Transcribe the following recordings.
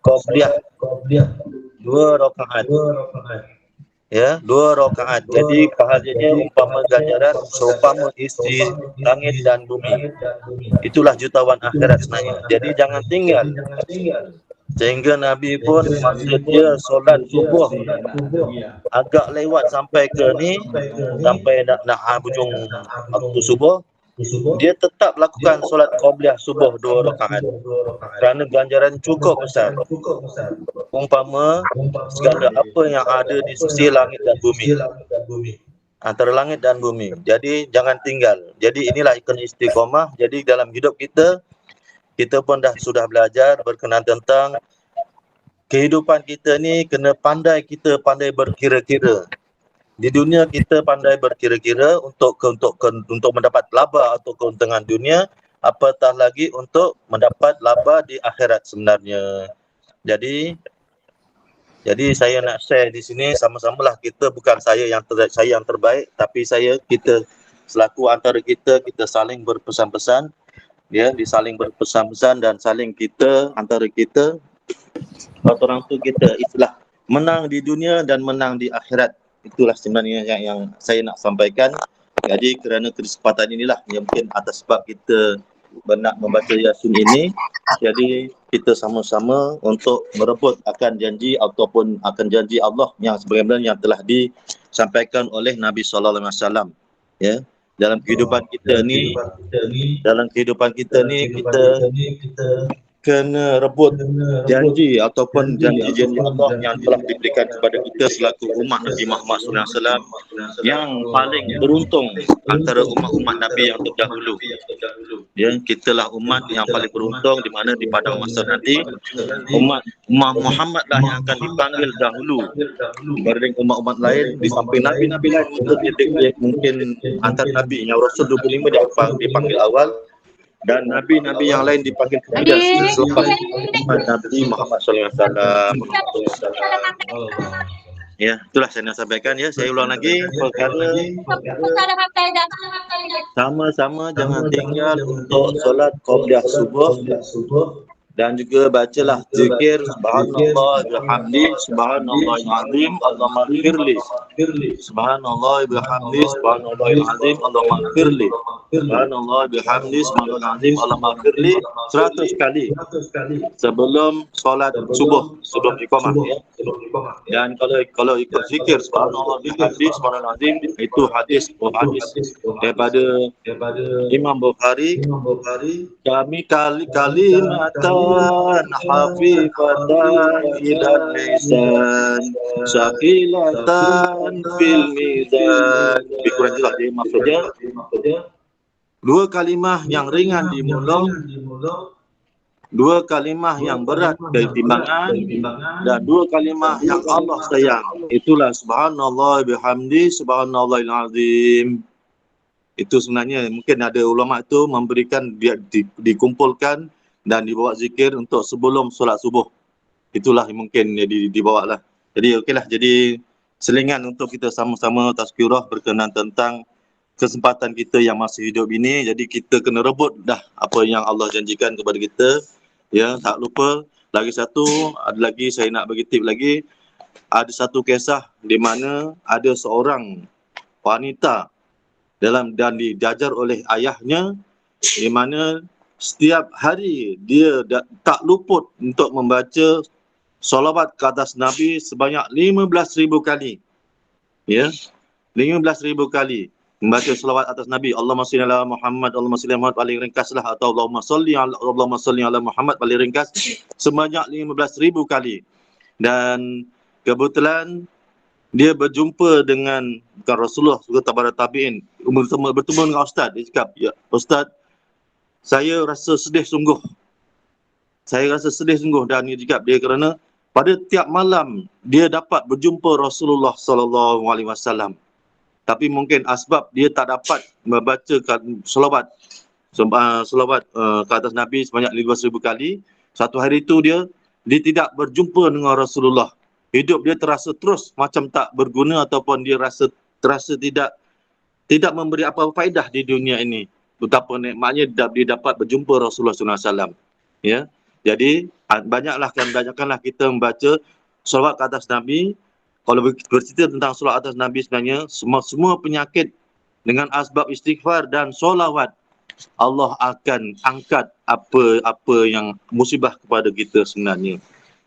qabliyah 2 rakaat. Ya, 2 rakaat. Jadi pahalanya umpama ganjaran seumpama isi langit dan bumi. Itulah jutawan akhirat sebenarnya. Jadi jangan tinggal. Sehingga Nabi pun masa dia solat subuh agak lewat sampai ke ni, sampai nak hujung waktu subuh, dia tetap lakukan solat qabliyah subuh 2 rakaat. Kerana ganjaran cukup besar. Umpama segala apa yang ada di sisi langit dan bumi. Antara langit dan bumi. Jadi jangan tinggal. Jadi inilah ikon istiqomah. Jadi dalam hidup kita pun sudah belajar berkenaan tentang kehidupan kita ni kena pandai berkira-kira. Di dunia kita pandai berkira-kira untuk mendapat laba atau keuntungan dunia, apatah lagi untuk mendapat laba di akhirat sebenarnya. Jadi saya nak share di sini sama-samalah, kita bukan saya yang terbaik, tapi kita selaku antara kita saling berpesan-pesan, ya, disaling berpesan-pesan dan saling kita antara kita orang tu kita istilah menang di dunia dan menang di akhirat. Itulah sebenarnya yang saya nak sampaikan. Jadi kerana kesempatan inilah yang mungkin atas sebab kita nak membaca Yasin ini, jadi kita sama-sama untuk merebut akan janji ataupun akan janji Allah yang sebagaimana yang telah disampaikan oleh Nabi sallallahu alaihi wasallam, ya. Dalam kehidupan kita ni kita kena rebut janji ataupun janji-janji Allah yang telah diberikan kepada kita selaku umat Nabi Muhammad SAW yang paling beruntung antara umat-umat Nabi yang terdahulu. Ya, kitalah umat yang paling beruntung, di mana di pada masa nanti umat Muhammad lah yang akan dipanggil dahulu berbanding umat-umat lain. Di samping Nabi-Nabi lain mungkin antara Nabi yang Rasul 25 dipanggil awal, dan Nabi-Nabi yang lain dipanggil kemudian selepas Nabi Muhammad SAW. Ya, itulah saya nak sampaikan, ya. Saya ulang lagi, perkara sama-sama jangan tinggal untuk solat qabliyah subuh, dan juga bacalah zikir subhanallah bihamdi subhanallahil azim Allahumma ighfirli, subhanallah bihamdi subhanallahil azim Allahumma ighfirli, subhanallah bihamdi subhanallahil azim Allahumma ighfirli 100 kali sebelum solat subuh, sebelum iqamah, ya. Dan kalau ikut zikir subhanallah bihamdi subhanallahil azim, itu hadis daripada Imam Bukhari, kami kalimatan hafifatan ilan lisan syakilatan fil mizan. Lebih kurang jelas dia maksudnya. 2 kalimah yang ringan di mulut, 2 kalimah yang berat dari timbangan, dan 2 kalimah yang Allah sayang. Itulah subhanallah bihamdi subhanallahil azim. Itu sebenarnya mungkin ada ulama itu memberikan dia dikumpulkan dan dibawa zikir untuk sebelum solat subuh. Itulah mungkin dibawa lah. Jadi okeylah, jadi selingan untuk kita sama-sama tazkirah berkenaan tentang kesempatan kita yang masih hidup ini. Jadi kita kena rebut dah apa yang Allah janjikan kepada kita. Ya, tak lupa lagi satu, ada lagi saya nak bagi tip lagi. Ada satu kisah di mana ada seorang wanita dan diajar oleh ayahnya, di mana setiap hari dia tak luput untuk membaca solawat ke atas Nabi sebanyak 15,000 kali. Ya, 15,000 kali membaca solawat atas Nabi. Allahumma salli ala Muhammad, Allahumma salli ala Muhammad, paling ringkaslah, atau Allahumma salli ala Muhammad, paling ringkas, sebanyak 15,000 kali. Dan kebetulan dia berjumpa dengan bukan Rasulullah, juga tabi'in, bertemu dengan Ustaz. Dia cakap, ya Ustaz, saya rasa sedih sungguh. Dan dia cakap dia kerana pada tiap malam dia dapat berjumpa Rasulullah sallallahu alaihi wasallam. Tapi mungkin asbab dia tak dapat membacakan selawat ke atas Nabi sebanyak 15,000 kali. Satu hari itu dia tidak berjumpa dengan Rasulullah. Hidup dia terasa terus macam tak berguna, ataupun dia terasa tidak memberi apa-apa faedah di dunia ini. Betapa nikmatnya dia dapat berjumpa Rasulullah SAW. Ya. Jadi banyakkanlah kita membaca selawat ke atas Nabi. Kalau bercerita tentang selawat atas Nabi, sebenarnya semua penyakit dengan asbab istighfar dan solawat, Allah akan angkat apa yang musibah kepada kita sebenarnya.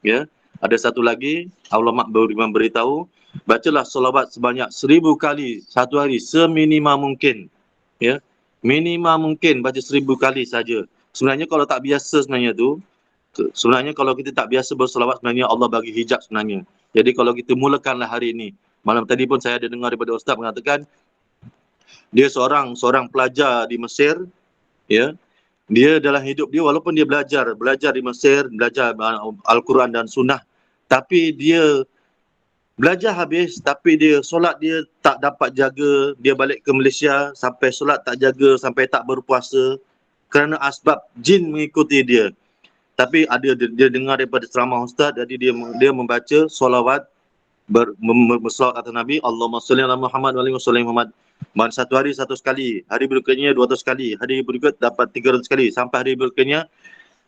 Ya, ada satu lagi, ulama beritahu, bacalah solawat sebanyak 1000 kali satu hari seminima mungkin. Ya, minima mungkin baca 1000 kali saja. Sebenarnya kalau tak biasa sebenarnya kalau kita tak biasa bersolawat, sebenarnya Allah bagi hijab sebenarnya. Jadi kalau kita mulakanlah hari ini. Malam tadi pun saya ada dengar daripada ustaz mengatakan dia seorang pelajar di Mesir, ya. Dia dalam hidup dia, walaupun dia belajar di Mesir, belajar Al-Quran dan Sunnah, tapi dia belajar habis, tapi dia solat dia tak dapat jaga. Dia balik ke Malaysia sampai solat tak jaga, sampai tak berpuasa kerana asbab jin mengikuti dia. Tapi dia dengar daripada ceramah ustaz, jadi dia membaca solawat bersolawat atas Nabi, Allahumma salli ala Muhammad wa alihi wasallam Muhammad. Satu hari 100 kali, hari berikutnya 200 kali, hari berikut dapat 300 kali, sampai hari berikutnya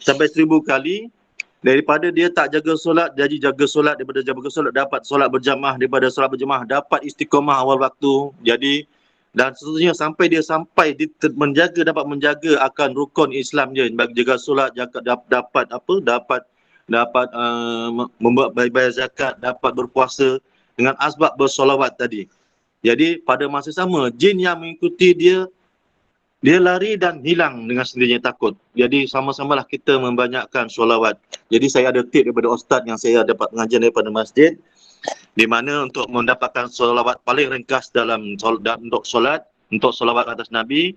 sampai 1000 kali. Daripada dia tak jaga solat, jadi jaga solat, daripada jaga solat dapat solat berjamaah, daripada solat berjamaah dapat istiqamah awal waktu. Jadi dan seterusnya sampai dia dapat menjaga akan rukun Islam dia, bagi jaga solat, dapat membuat bayar zakat, dapat berpuasa dengan asbab bersolawat tadi. Jadi pada masa sama, jin yang mengikuti dia lari dan hilang dengan sendirinya takut. Jadi sama-samalah kita membanyakkan solawat. Jadi saya ada tip daripada ustaz yang saya dapat pengajian daripada masjid, di mana untuk mendapatkan solawat paling ringkas untuk solat, untuk solawat atas Nabi,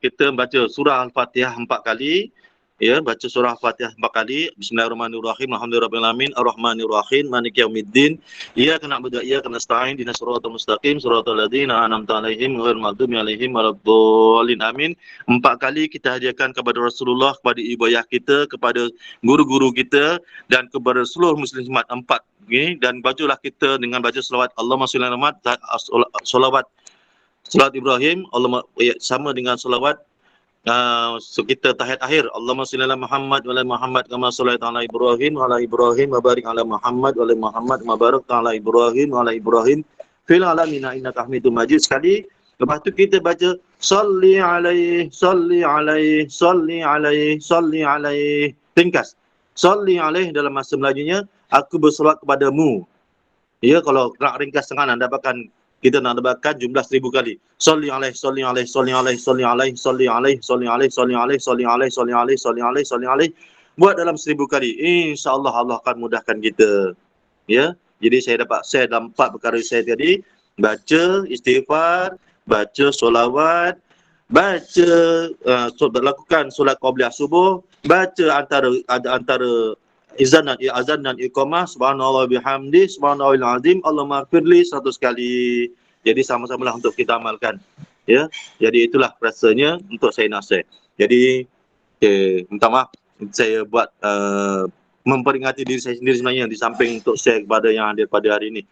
kita baca surah Al-Fatihah 4 kali. Ya, baca surah Al-Fatihah 4 kali. Bismillahirrahmanirrahim. Alhamdulillahirabbil alamin, arrahmanirrahim, maliki yaumiddin. Iyyaka na'budu wa iyyaka nasta'in, ihdinas siratal mustaqim, siratal ladzina an'amta 'alaihim ghairil maghdubi 'alaihim waladdallin. Amin. 4 kali kita hadiahkan kepada Rasulullah, kepada ibu ayah kita, kepada guru-guru kita dan kepada seluruh muslim umat. 4. Okay? Dan bacalah kita dengan baca selawat Allahumma shalli ala Muhammad, selawat Ibrahim, sama dengan selawat kita tahiyat akhir, Allahumma shalli ala Muhammad wa ala Muhammad kama shallaita ala Ibrahim wa ala Ibrahim wa barik ala Muhammad wa ala Muhammad kama barakta ala Ibrahim wa ala Ibrahim fil alamin innaka Hamidum Majid. Sekali, lepas tu kita baca salli alaihi salli alaihi salli alaihi salli alaihi, ringkas. Salli alaihi dalam bahasa Melajunya, aku bersolawat kepadamu. Ya, kalau nak ringkas sangat kita nak dapatkan jumlah 1000 kali. Salli alaihi salli alaihi salli alaihi salli alaihi salli alaihi salli alaihi salli alaihi salli alaihi salli alaihi salli alaihi salli alaihi. Buat dalam 1000 kali. Insya-Allah Allah akan mudahkan kita. Ya. Jadi saya dapat share dalam 4 perkara saya tadi. Baca istighfar, baca solawat, lakukan solat qabliyah subuh, baca antara azan dan iqamah, subhanallah bihamdi, subhanallahil azim, Allahumma firli 100 kali. Jadi sama-samalah untuk kita amalkan. Ya. Jadi itulah rasanya untuk saya nak share. Jadi minta maaf saya buat memperingati diri saya sendiri sebenarnya, di samping untuk share kepada yang hadir pada hari ini.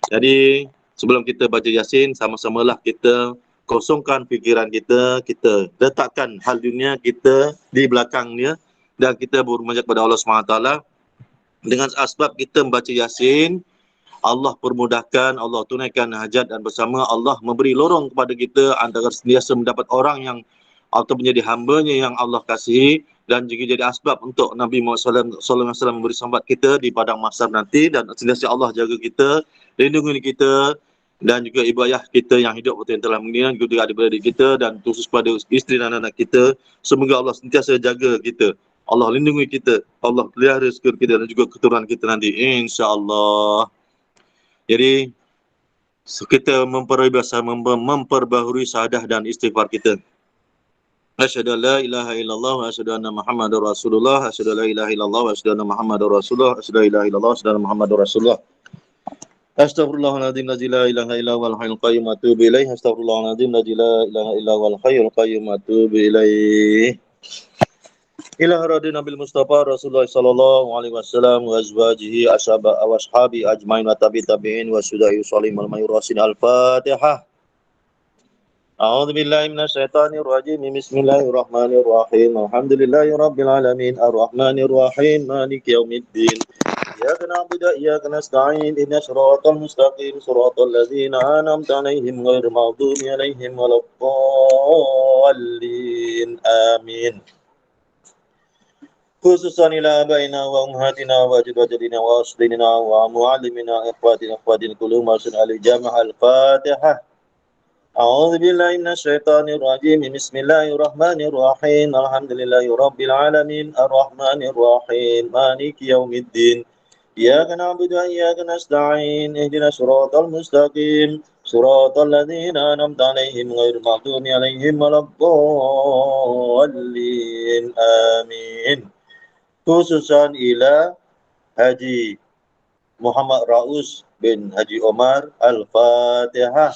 Jadi sebelum kita baca Yasin, sama-samalah kita kosongkan fikiran kita, kita letakkan hal dunia kita di belakangnya dan kita bermunajat kepada Allah SWT. Dengan asbab kita membaca Yasin, Allah permudahkan, Allah tunaikan hajat, dan bersama Allah memberi lorong kepada kita antara sentiasa mendapat orang yang atau menjadi hamba-Nya yang Allah kasihi, dan juga jadi asbab untuk Nabi Muhammad SAW memberi sambat kita di padang mahsyar nanti, dan sentiasa Allah jaga kita, lindungi kita, dan juga ibu ayah kita yang hidup yang telah meninggal, juga adik-beradik kita, dan khusus pada isteri dan anak kita. Semoga Allah sentiasa jaga kita, Allah lindungi kita, Allah pelihara sekalian kita dan juga keturunan kita nanti, insya-Allah. Jadi kita memperbaharui syahadah dan istighfar kita. Asyhadu an la ilaha illallah wa asyhadu anna Muhammadar Rasulullah, asyhadu an la ilaha illallah wa asyhadu anna Muhammadar Rasulullah, asyhadu an la ilaha illallah wa asyhadu anna Muhammadar Rasulullah. Astaghfirullahaladzim la ilaha illa huwal hayyul qayyum wa atubu ilaih. Astaghfirullahaladzim la ilaha illa huwal hayyul qayyum wa atubu ilaih. Ila radina bil Mustafa Rasulullah sallallahu alaihi wasallam wa azwajihi ashabi ajmain wa tabi'in wa sudai salim al mayurasin al-Fatihah. أعوذ بالله من الشيطان الرجيم بسم الله الرحمن الرحيم الحمد لله رب العالمين الرحمن الرحيم مالك يوم الدين إياك نعبد وإياك نستعين إن الصراط المستقيم صراط الذين أنعمت عليهم غير المغضوب عليهم ولا الضالين آمين khususan ila abaina wa ummahatina wa jadina wa asdinina wa muallimina ikhwatin kullu masun ali jama' al-fatihah. A'udzu billahi minasyaitonir rajim. Bismillahirrahmanirrahim. Alhamdulillahi rabbil alamin arrahmanir rahim maliki yaumiddin. Iyyaka na'budu wa iyyaka nasta'in ihdinas siratal mustaqim siratal ladzina an'amta 'alaihim ghairil maghdubi 'alaihim waladdallin. Amin. Khususan ila Haji Muhammad Raus bin Haji Omar Al-Fatihah.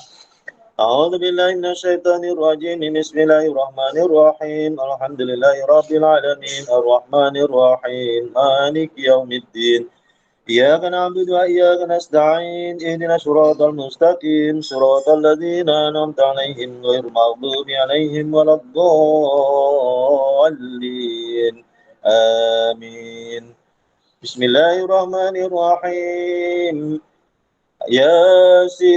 A'udzu billahi minasyaitonir rajim. Bismillahirrahmanirrahim. Alhamdulillahi rabbil alamin arrahmanir rahim maliki yaumiddin. Iyyaka na'budu wa iyyaka nasta'in ihdinas siratal mustaqim siratal ladzina an'amta 'alaihim ghairil maghdubi 'alaihim waladdallin. Amin. Bismillahirrahmanirrahim. Yasin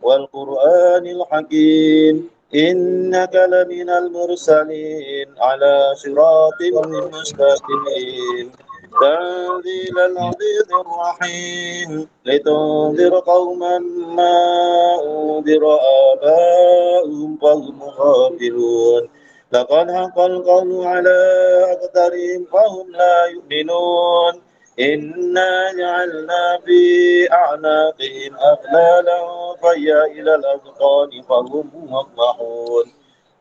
wal Qur'anil Hakim. Innaka laminal mursalin ala siratin mustaqim. تنزيل العزيز الرحيم لتنذر قوما ما أنذر آباؤهم فهم غافلون لقد حق القول على أكثرهم فهم لا يؤمنون إنا جعلنا في أعناقهم أغلالا فهي إلى الأذقان فهم مقمحون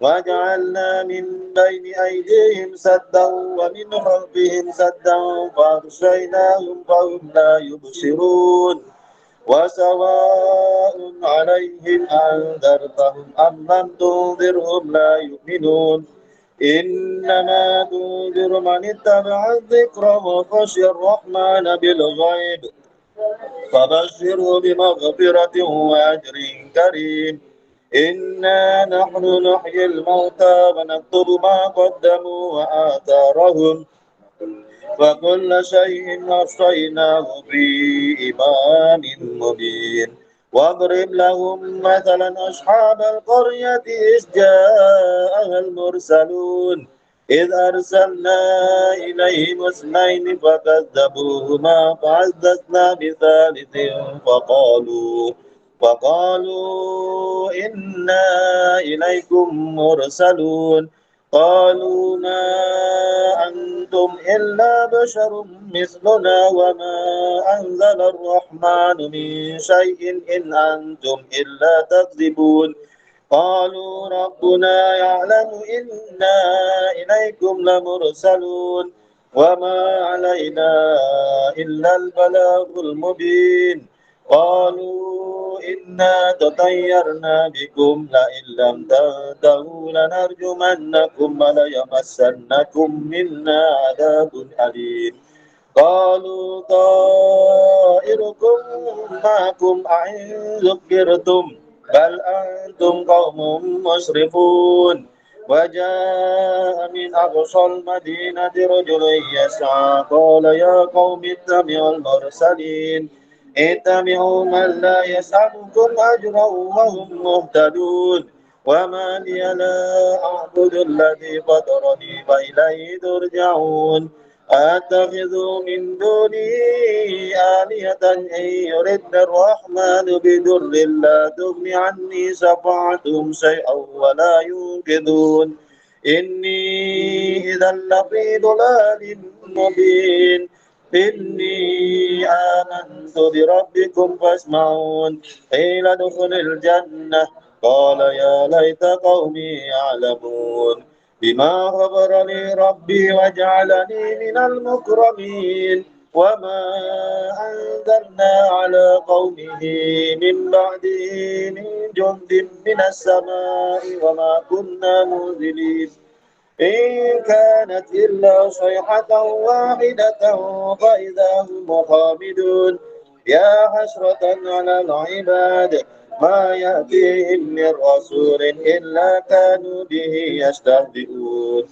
وجعلنا من بين أيديهم سدا ومن خلفهم سدا فأغشيناهم فهم لا يبصرون وسواء عليهم أنذرتهم أم لم تنذرهم لا يؤمنون إنما تنذر من اتبع الذكر وخشي الرحمن بالغيب فبشره بمغفرة وأجر كريم إنا نحن نحيي الموتى ونكتب ما قدموا وآثارهم وكل شيء أحصيناه في إمام مبين واضرب لهم مثلا أصحاب القرية إذ جاءها المرسلون إذ أرسلنا إليهم اثنين فكذبوهما فعززنا بثالث فقالوا إنا إليكم مرسلون قالوا ما أنتم إلا بشر مثلنا وما أنزل الرحمن من شيء إن أنتم إلا تكذبون قالوا ربنا يعلم إنا إليكم لمرسلون وما علينا إلا البلاغ المبين قالوا إنا تطيرنا بكم لئن لم تنتهوا لنرجمنكم وليمسنكم منا عذاب أليم قالوا طائركم معكم أئن ذكرتم بل أنتم قوم مسرفون وجاء من أقصى المدينة رجل يسعى قال يا قوم اتبعوا المرسلين اتبعوا من لا يسألكم أجرا وهم مهتدون وما لي لا أعبد الذي فطرني وإليه ترجعون أتخذ من دونه آلهة إن يردن الرحمن بضر لا تغن عني شفاعتهم شيئا ولا ينقذون إني إذا لفي ضلال مبين إني آمنت بربكم فاسمعون قيل ادخل الجنة قال يا ليت قومي يعلمون بما غفر لي ربي وجعلني من المكرمين وما أنزلنا على قومه من بعده من جند من السماء وما كنا منزلين إن كانت إلا صيحة واحدة فإذا هم خامدون يا حسرة على العباد ما يأتيهم من رسول إلا كانوا به يستهزئون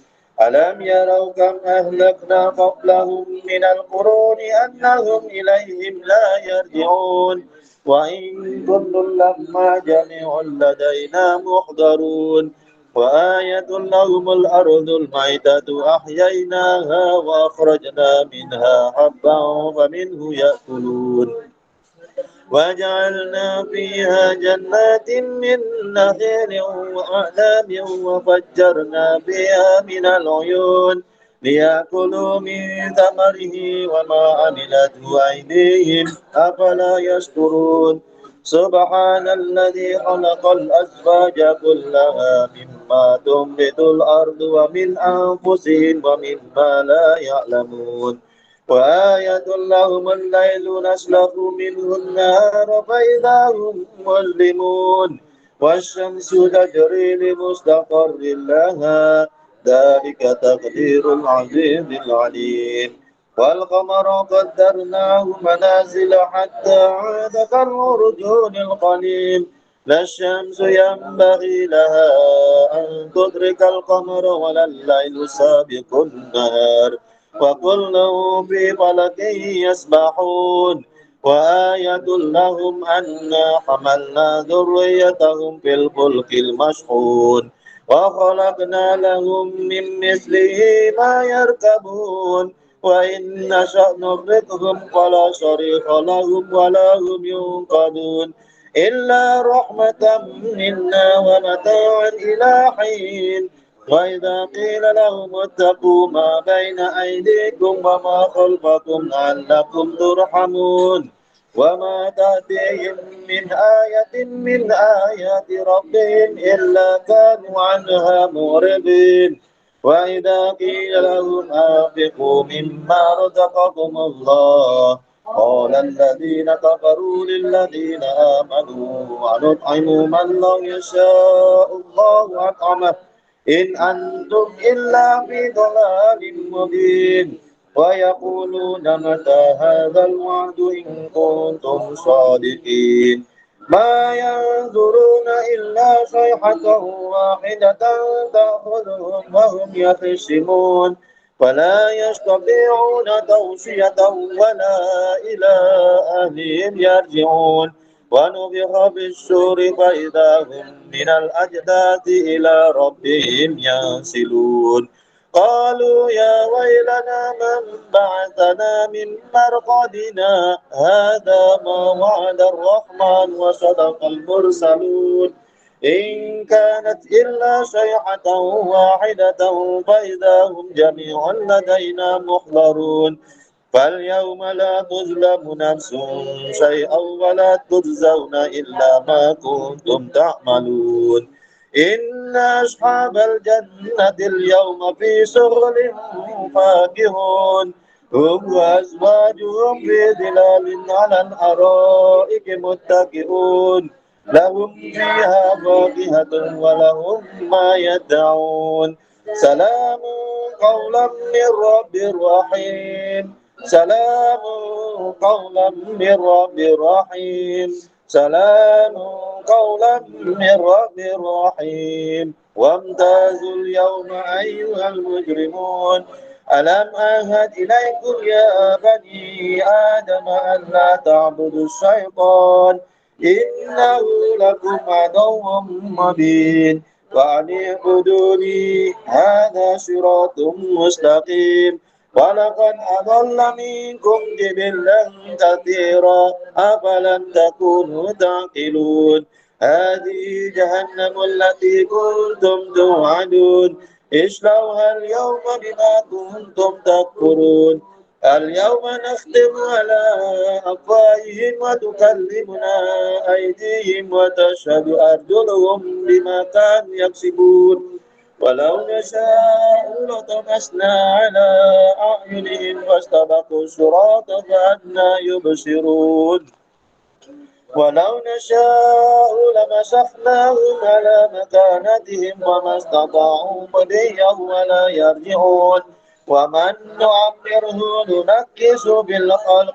ألم يروا كم أهلكنا قبلهم من القرون أنهم إليهم لا يرجعون وإن كل لما جميع لدينا محضرون وآية لهم الأرض الميتة أحييناها وأخرجنا منها حبا فمنه يأكلون وجعلنا فيها جنات من نخيل وأعناب وفجرنا فيها من العيون ليأكلوا من ثمره وما عملته أيديهم أفلا يشكرون سبحان الذي خلق الأزواج كلها مما تنبت الأرض ومن أنفسهم ومما لا يعلمون وآية لهم الليل نسلخ منه النهار فإذا هم مظلمون والشمس تجري لمستقر لها ذلك تقدير العزيز العليم والقمر قدرناه منازل حتى عاد كالعرجون القديم لا الشمس ينبغي لها أن تدرك القمر ولا الليل سابق النهار وكل في فلك يسبحون وآية لهم أنا حملنا ذريتهم في الفلك المشحون وخلقنا لهم من مثله ما يركبون وإن نشأ نغرقهم فلا صريخ لهم ولا هم ينقذون إلا رحمة منا ومتاعا إلى حين وإذا قيل لهم اتقوا ما بين أيديكم وما خلفكم لعلكم ترحمون وما تأتيهم من آية من آيات ربهم إلا كانوا عنها معرضين وإذا قيل لهم أنفقوا مما رزقكم الله قال الذين كفروا للذين آمنوا ونطعم من لو يشاء الله أطعمه إن أنتم إلا في ضلال مبين ويقولون متى هذا الوعد إن كنتم صادقين ما ينظرون إلا صيحة واحدة تأخذهم وهم يخصمون فلا يستطيعون توصية ولا إلى أهلهم يرجعون ونفخ في السور فإذا هم من الأجداث إلى ربهم ينسلون قالوا يا ويلنا من بعثنا من مرقدنا هذا ما وعد الرحمن وصدق المرسلون إن كانت إلا صيحة واحدة فإذا هم جميع لدينا محضرون فاليوم لا تظلم نفس شيئا ولا تجزون إلا ما كنتم تعملون إن أصحاب الجنة اليوم في شغل فاكهون هم وأزواجهم في ظلال على الأرائك متكئون لهم فيها فاكهة ولهم ما يدعون سلام قولا من رب رحيم سلام قولا من رب رحيم سلام قولا من رب رحيم وامتازوا اليوم أيها المجرمون ألم أعهد إليكم يا بني آدم أن لا تعبدوا الشيطان إنه لكم عدو مبين وأن اعبدوني هذا صراط مستقيم ولقد أضل منكم جبلا كثيرا أفلم تكونوا تعقلون هذه جهنم التي كنتم توعدون اصلوها اليوم بما كنتم تكفرون اليوم نختم على أفواههم وتكلمنا أيديهم وتشهد أرجلهم بما كانوا يكسبون ولو نشاء لطمسنا على أعينهم فاستبقوا الصراط فأنى يبصرون ولو نشاء لمسخناهم على مكانتهم وما استطاعوا مضيا ولا يرجعون ومن نعمره ننكس بالخلق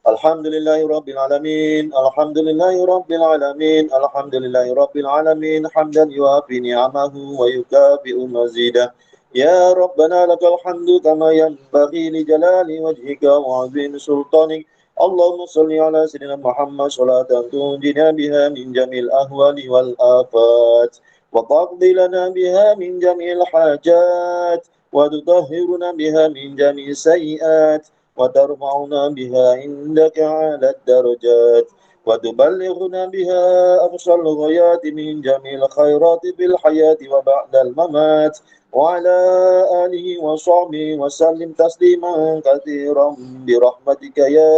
Alhamdulillahi Rabbil Alamin, Alhamdulillahi Rabbil Alamin, Alhamdulillahi Rabbil Alamin, hamdan yuafi ni'amahu wa yukafi'u mazidah. Ya Rabbana lakal hamdu kama yanbaghi li jalali wajhika wa 'azimi sultanik. Allahumma salli ala sayyidina Muhammad salatan tunjina biha min jamil ahwali wal afat wa taqdi lana biha min jamil hajat wa tutahhiruna biha min jamil sayyiat وترفعنا بها عندك على الدرجات وتبلغنا بها أقصى الغايات من جميع الخيرات في الحياة وبعد الممات وعلى آله وصحبه وسلم تسليما كثيرا برحمتك يا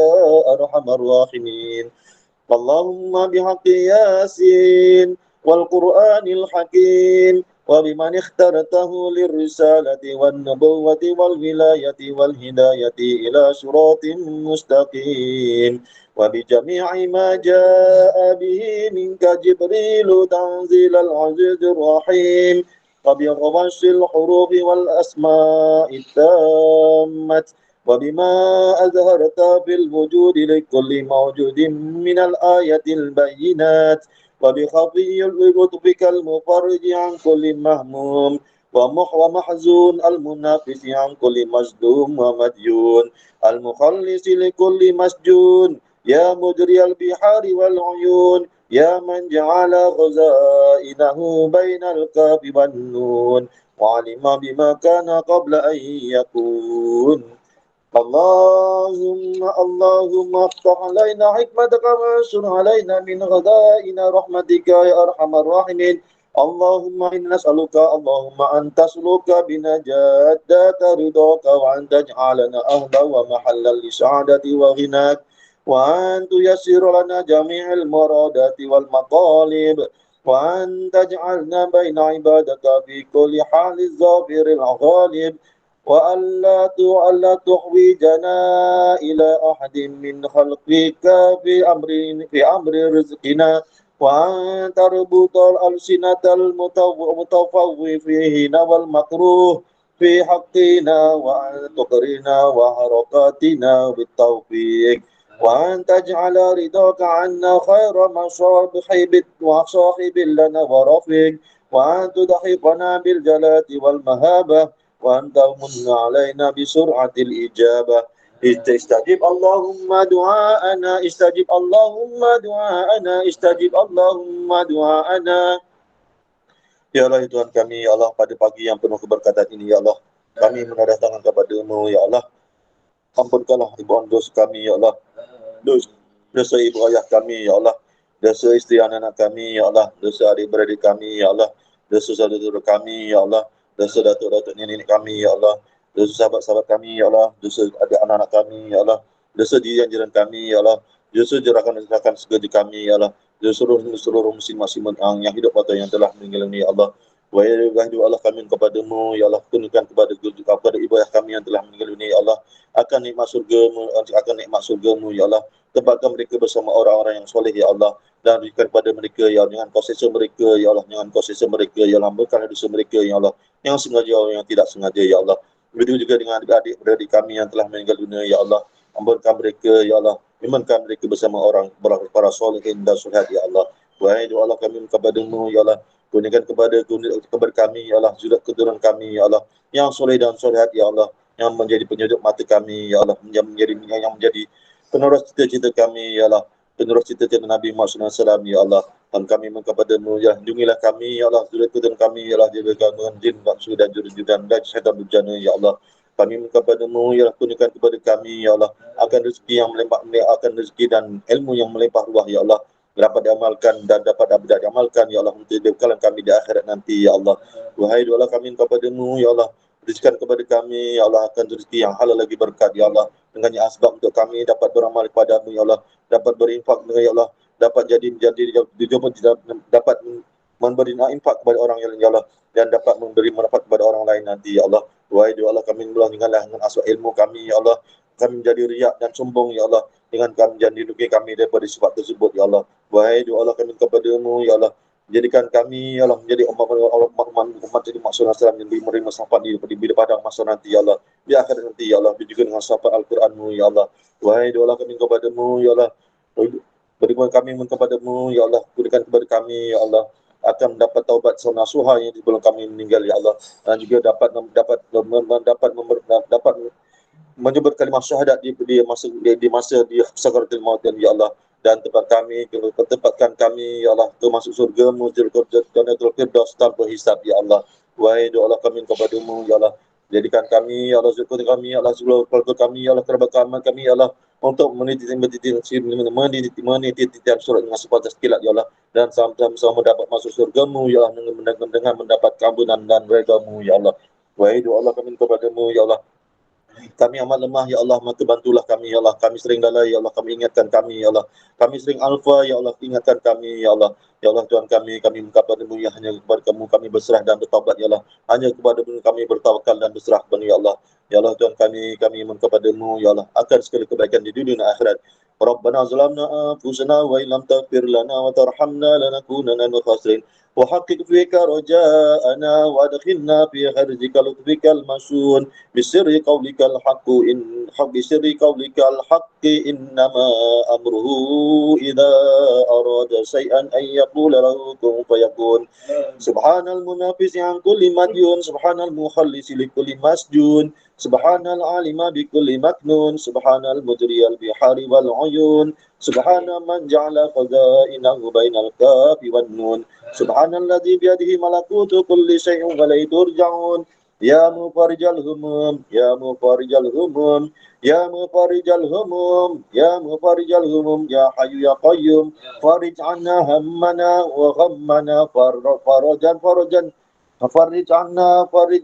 أرحم الراحمين. اللهم بحق ياسين والقرآن الحكيم وبمن اخترته للرسالة والنبوة والولاية والهداية إلى صراط مستقيم وبجميع ما جاء به منك جبريل تنزيل العزيز الرحيم وبغبش الحروف والأسماء التامة وبما أظهرت في الوجود لكل موجود من الآية البينات وبخفي لطفك المفرج عن كل مهموم ومحزون المنافس عن كل مصدوم ومديون المخلص لكل مسجون يا مجري البحار والعيون يا من جعل خزائنه بين الكاف والنون وعلم بما كان قبل أن يكون. اللهم افتح علينا حكمتك وانشر علينا من غدائنا رحمتك يا ارحم الراحمين. اللهم انا نسالك اللهم ان تسلك بنا جادة رضاك وان تجعلنا اهلا ومحلا لسعادة وغناك وان تيسر لنا جميع المرادات والمطالب وان تجعلنا بين عبادك في كل حال الظافر الغالب وألا تحوجنا إلى أحد من خلقك في أمر رزقنا وأن تربط الألسنة المتفوفين والمكروه في حقنا وأن تقرنا وحركاتنا بالتوفيق وأن تجعل رضاك عنا خير وصاحب لنا ورفيق وأن تضحكنا بالجلال والمهابة وأن تمن علينا بسرعة الإجابة. استجب اللهم دعاءنا استجب اللهم دعاءنا استجب اللهم دعاءنا. Ya Allah Tuhan kami, ya Allah, pada pagi yang penuh keberkatan ini, ya Allah, kami menadah tangan kepada-Mu, ya Allah. Ampunkanlah ibu dosa kami, ya Allah. Dosa ibu ayah kami, ya Allah. Dosa isteri anak-anak kami, ya Allah. Dosa adik-beradik kami, ya Allah. Dosa saudara kami, ya Allah. Dosa datuk-datuk nenek kami, ya Allah. Dosa sahabat-sahabat kami, ya Allah. Dosa adik anak-anak kami, ya Allah. Dosa jiran-jiran kami, ya Allah. Dosa jerakan-jerakan segala kami, ya Allah. Dosa seluruh muslim-muslimat yang hidup atau yang telah meninggal ini, ya Allah. Wahai Allah, kami kepada-Mu, ya Allah. Tunjukkan kepada ibu ayah kami yang telah meninggal ini, ya Allah. Akan nikmat surga-Mu, ya Allah. Tempatkan mereka bersama orang-orang yang soleh, ya Allah. Dan berikan kepada mereka, ya Allah, dengan kasih mereka, ya Allah, dengan kasih mereka, ya Allah, ampunkanlah dosa mereka, ya Allah, yang sengaja yang tidak sengaja, ya Allah. Begitu juga dengan adik-beradik kami yang telah meninggal dunia, ya Allah, ampunkan mereka, ya Allah, imankan mereka bersama orang para solehin dan solehat, ya Allah. Wahai Allah, kami kepada-Mu, ya Allah, kurniakan kepada kami, ya Allah, juga keturunan kami, ya Allah, yang soleh dan solehat, ya Allah, yang menjadi penyeduk mata kami, ya Allah, yang menjadi penerus cita-cita kami, ya Allah, penerus cita-cita Nabi Muhammad SAW, ya Allah. Dan kami kepada-Mu, ya, lindungilah kami, ya Allah, zuriat kami, ya Allah, jaga gangguan jin, baksu dan juru-juru dan syaitan berjana, ya Allah. Kami kepada-Mu, ya Allah, kurniakan kepada kami, ya Allah, akan rezeki yang melimpah, akan rezeki dan ilmu yang melimpah ruah, ya Allah, dapat diamalkan dan dapat diamalkan, ya Allah, untuk bekalan kami di akhirat nanti, ya Allah. Wahai Allah, kami kepada-Mu, ya Allah, berikan kepada kami, ya Allah, akan rezeki yang halal lagi berkat, ya Allah, dengannya asbab untuk kami dapat beramal kepada-Mu, ya Allah, dapat berinfak dengan, ya Allah, dapat dapat memberi infak kepada orang yang lain, ya Allah, dan dapat memberi manfaat kepada orang lain nanti, ya Allah. Wahai Allah, kami dengan asbab ilmu kami, ya Allah, kami menjadi riak dan sombong, ya Allah, dengan kami dan lindungi kami daripada sifat tersebut, ya Allah. Wahai Allah, kami kepada-Mu, ya Allah, Jadikan kami ya Allah menjadi umat jadi maksud Rasulullah yang menerima syafaat di padang mahsyar nanti ya Allah. Di akhirat nanti ya Allah, juga dengan syafaat Al-Qur'an-Mu ya Allah. Wahai doa kami kepada-Mu ya Allah. Berikan kami kepadamu ya Allah, berikan kepada kami ya Allah akan mendapat taubat nasuha yang sebelum kami meninggal ya Allah, dan juga dapat menyebut kalimah syahadat di masa di sakaratul maut ya Allah, dan tempatkan kami ya Allah ke masuk surga-Mu Jannatul Firdaus tanpa hisab ya Allah. Wahai doa kami kepadamu ya Allah, jadikan kami ya Allah, syukur kami ya Allah, seluruh keluarga kami ya Allah, kerabat kami ya Allah, untuk meniti surat dengan sebatas kilat ya Allah, dan sama-sama dapat masuk surga-Mu ya Allah, dengan mendapat keampunan dan redha-Mu ya Allah. Wahai doa Allah kami kepadamu ya Allah, kami amat lemah ya Allah, maka bantulah kami ya Allah. Kami sering lalai ya Allah, kami ingatkan kami ya Allah. Kami sering alfa ya Allah, ingatkan kami ya Allah. Ya Allah Tuhan kami kepada-Mu ya, hanya kepada Kamu kami berserah dan bertaubat ya Allah. Hanya kepada-Mu kami bertawakal dan berserah ya Allah. Ya Allah Tuhan kami kepada-Mu ya Allah akan segala kebaikan di dunia dan akhirat. Rabbana zalamna anfusana wa illam taghfir lana wa tarhamna lanakunanna minal khasirin. وحقق فيك رجاءنا وادخلنا في حرزك لطفك المشون بسر قولك الحق إنما أمره إذا أراد شيئا أن يقول له كن فيكون سبحان المنافس عن كل مديون سبحان المخلص لكل مسجون سبحان العالم بكل مكنون سبحان المجري البحار والعيون سبحان من جعل خزائنه بين الكاف والنون سبحان الذي بيده ملكوت كل شيء وإليه ترجعون يا مفرج الهموم يا مفرج الهموم يا مفرج الهموم يا مفرج الهموم يا حي يا قيوم فرج عنا همنا وغمنا فرجا فرج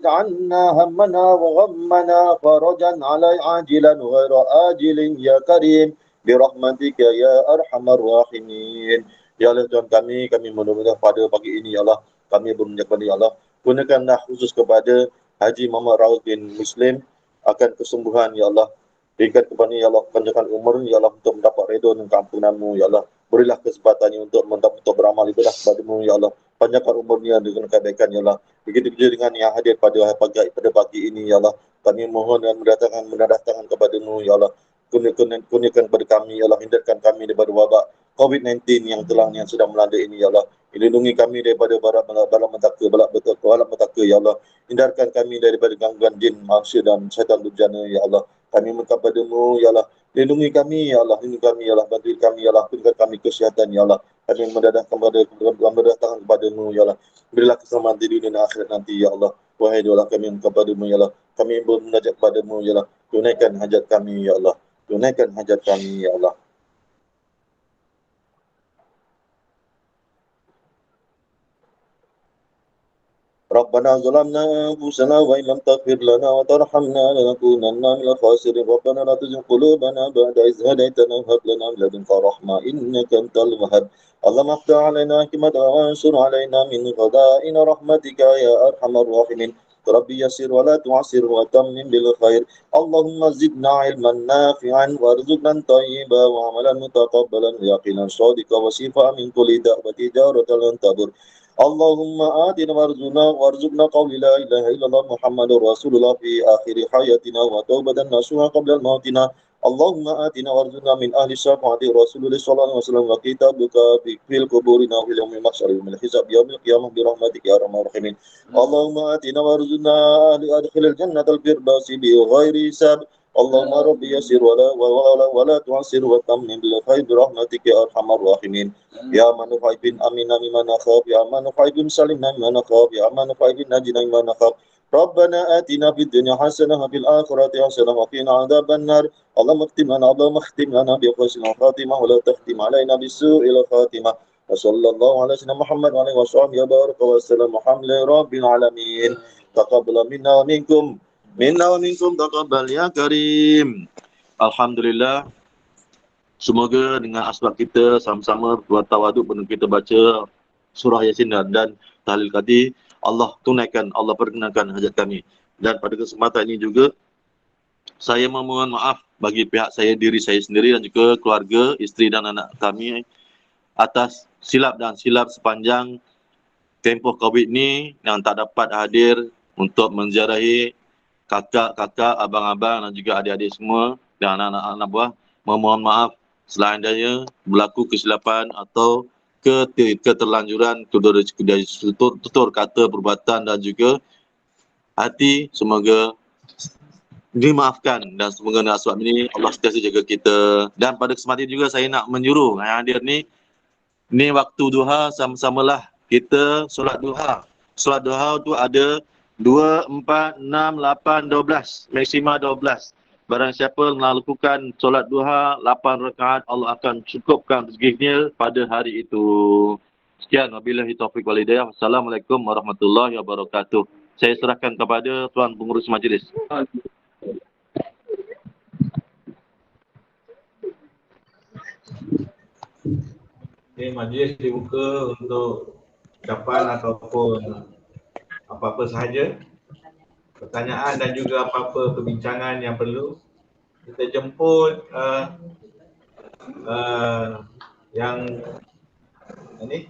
عنا همنا وغمنا فرجا علي عاجلا غير آجل يا كريم برحمتك يا أرحم الراحمين. Ya Allah Tuhan kami mudah-mudahan pada pagi ini ya Allah, kami berminyak kepada ya Allah, gunakanlah khusus kepada Haji Muhammad Rauf bin Muslim akan kesembuhan ya Allah. Berikan kepada ya Allah panjangkan umur ya Allah untuk mendapat redha dan keampunan-Mu ya Allah. Berilah kesempatannya untuk beramal ibadah kepada-Mu ya Allah. Panjangkan umurnya dengan kebaikan ya Allah. Begitu juga dengan yang hadir pada pagi ini ya Allah. Kami mohon dan mendatangkan kepada-Mu ya Allah. Kurniakan kepada kami ya Allah, hindarkan kami daripada wabak COVID-19 yang sedang melanda ini ya Allah. Lindungi kami daripada bala petaka ya Allah. Hindarkan kami daripada gangguan jin, manusia dan syaitan durjana ya Allah. Kami minta padamu ya Allah. Lindungi kami ya Allah, lindungi kami ya Allah, bantu kami ya Allah, berikan kami kesihatan ya Allah. Kami mendatangkan kepadamu ya Allah. Berilah keselamatan di dunia dan akhirat nanti ya Allah. Wahai doa kami kepadamu ya Allah. Kami bermunajat kepadamu ya Allah. Tunaikan hajat kami ya Allah. Tunaikan hajat kami ya Allah. ربنا ظلمنا أنفسنا وإن لم تغفر لنا وترحمنا لنكونن من الخاسرين ربنا لا تزغ قلوبنا بعد إذ هديتنا وهب لنا من لدنك رحمة إنك أنت الوهاب اللهم افتح علينا حكمتك وانشر علينا من خزائن رحمتك يا أرحم الراحمين ربي يسر ولا تعسر وتمم بالخير اللهم زدنا علما نافعا وارزقنا طيبا وعملا متقبلا ويقينا صادقا وشفاء من كل داء وتجارة لن تضر اللهم آتنا وارزقنا قول لا إله إلا الله محمد رسول الله في آخر حياتنا وتوبة نصوحا قبل موتنا اللهم آتنا وارزقنا من أهل الشفاعة رسول الله صلى الله عليه وسلم وكتابك في القبور وفي يوم المحشر يوم الحساب يوم القيامة برحمتك يا أرحم الراحمين اللهم آتنا وارزقنا أدخل الجنة الفردوس بغير حساب اللهم ربي يسر ولا تعسر وتمم بالخير برحمتك يا أرحم الراحمين يا من نفعل أمنا مما نخاف يا من نفعل سلمنا مما نخاف يا من نفعل نجنا مما نخاف ربنا آتنا في الدنيا حسنة وفي الآخرة حسنة وقنا عذاب النار اللهم اختم لنا بحسن الخاتمة ولا تختم علينا بسوء الخاتمة وصلى الله على سيدنا محمد وعلى آله وصحبه وبارك وسلم الحمد لله رب العالمين تقبل منا ومنكم taqabbal ya karim. Alhamdulillah, semoga dengan asbab kita sama-sama bertawaduk penuh kita baca surah Yasin dan tahlil tadi, Allah tunaikan, Allah perkenankan hajat kami. Dan pada kesempatan ini juga saya memohon maaf bagi pihak saya, diri saya sendiri dan juga keluarga, isteri dan anak kami atas silap sepanjang tempoh COVID ni yang tak dapat hadir untuk menziarahi kakak-kakak, abang-abang dan juga adik-adik semua dan anak-anak anak buah, memohon maaf selandainya berlaku kesilapan atau keterlanjuran tutur kata, perbuatan dan juga hati, semoga dimaafkan dan semoga dengan sebab ini Allah sentiasa jaga kita. Dan pada kesempatan ini juga saya nak menyuruh yang hadir ni waktu duha, sama-samalah kita solat duha. Solat duha tu ada 2, 4, 6, 8, 12, maksima 12. Barang siapa melakukan solat duha 8 rakaat, Allah akan cukupkan rezekinya pada hari itu. Sekian, wabillahi taufiq wal hidayah. Wassalamualaikum warahmatullahi wabarakatuh. Saya serahkan kepada tuan pengurus majlis. Okay, majlis dibuka untuk ucapan ataupun apa-apa sahaja, pertanyaan dan juga apa-apa perbincangan yang perlu. Kita jemput yang ini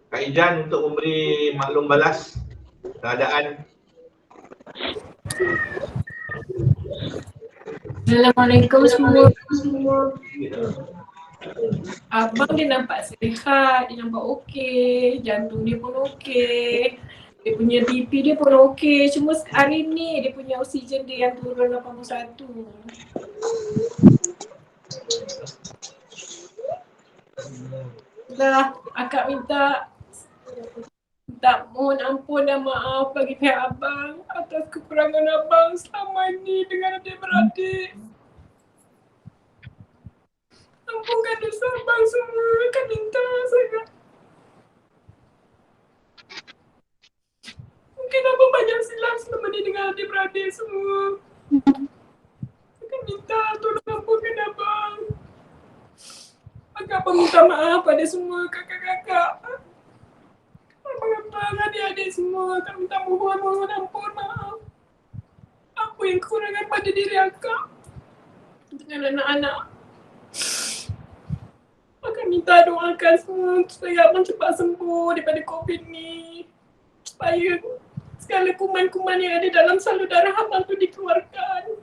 Kak Ijan untuk memberi maklum balas keadaan. Assalamualaikum semua. Abang dia nampak sihat, dia nampak okey, jantung dia pun okey, dia punya BP dia pun okey. Cuma hari ni dia punya oksigen dia yang turun 81. Dah, akak minta mohon ampun dan maaf bagi pihak abang atas kekurangan abang selama ni dengan adik-beradik. Ampunkan dosa abang semua, kak minta sangat. Mungkin abang banyak silap selama ni dengan adik-beradik semua. Kak minta tolong ampunkan abang. Abang minta maaf pada semua kakak-kakak, abang-abang, adik-adik semua. Kak minta mohon ampun, maaf. Apa yang kekurangan pada diri akak dengan anak-anak. Akak minta doakan semua supaya abang cepat sembuh daripada COVID ni. Supaya segala kuman-kuman yang ada dalam salur darah abang tu dikeluarkan.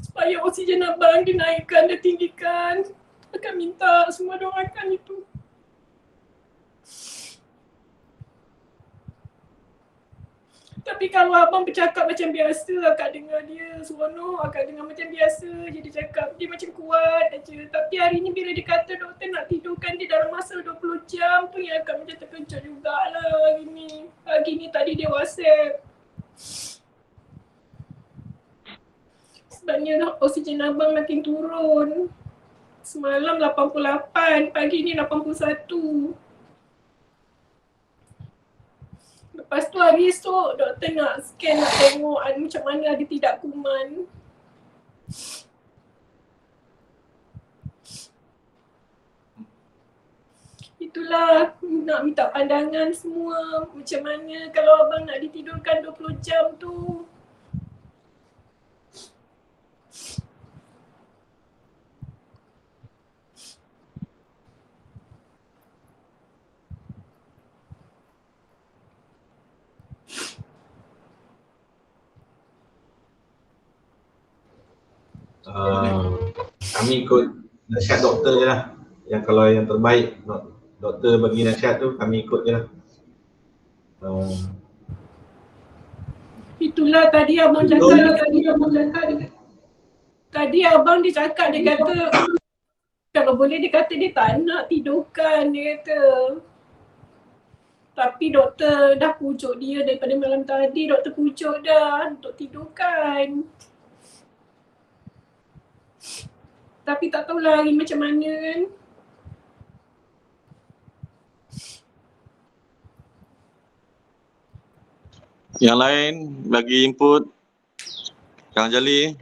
Supaya oksigen abang dinaikkan dan tinggikan. Akak minta semua doakan itu. Tapi kalau abang bercakap macam biasa, akak dengar dia seronok, akak dengar macam biasa je dia cakap, dia macam kuat aja. Tapi hari ni bila dia kata doktor nak tidurkan dia dalam masa 20 jam tu yang akak macam terkejut jugalah hari ni. Pagi ni tadi dia WhatsApp. Sebabnya oksigen abang makin turun. Semalam 88, pagi ni 81. Lepas tu hari esok doktor nak scan, nak tengok macam mana ada tidak kuman. Itulah nak minta pandangan semua macam mana kalau abang nak ditidurkan 20 jam tu. Kami ikut nasihat doktor je lah. Yang kalau yang terbaik doktor bagi nasihat tu kami ikut je lah. Itulah tadi abang cakap, tadi abang dia cakap, dia kata kalau boleh dia kata dia tak nak tidurkan, dia kata. Tapi doktor dah pujuk dia daripada malam tadi, doktor pujuk dah untuk tidurkan. Tapi tak tahulah hari macam mana kan. Yang lain bagi input, Kang Jali.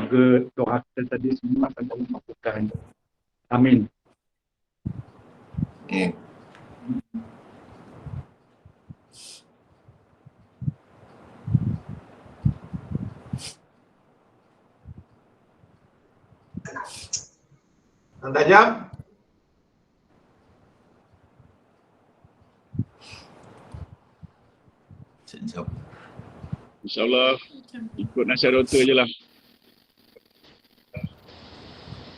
keluarga doa kita tadi semua akan Allah makbulkan. Amin. Yang tajam? Sekejap. InsyaAllah ikut nasihat doktor je lah.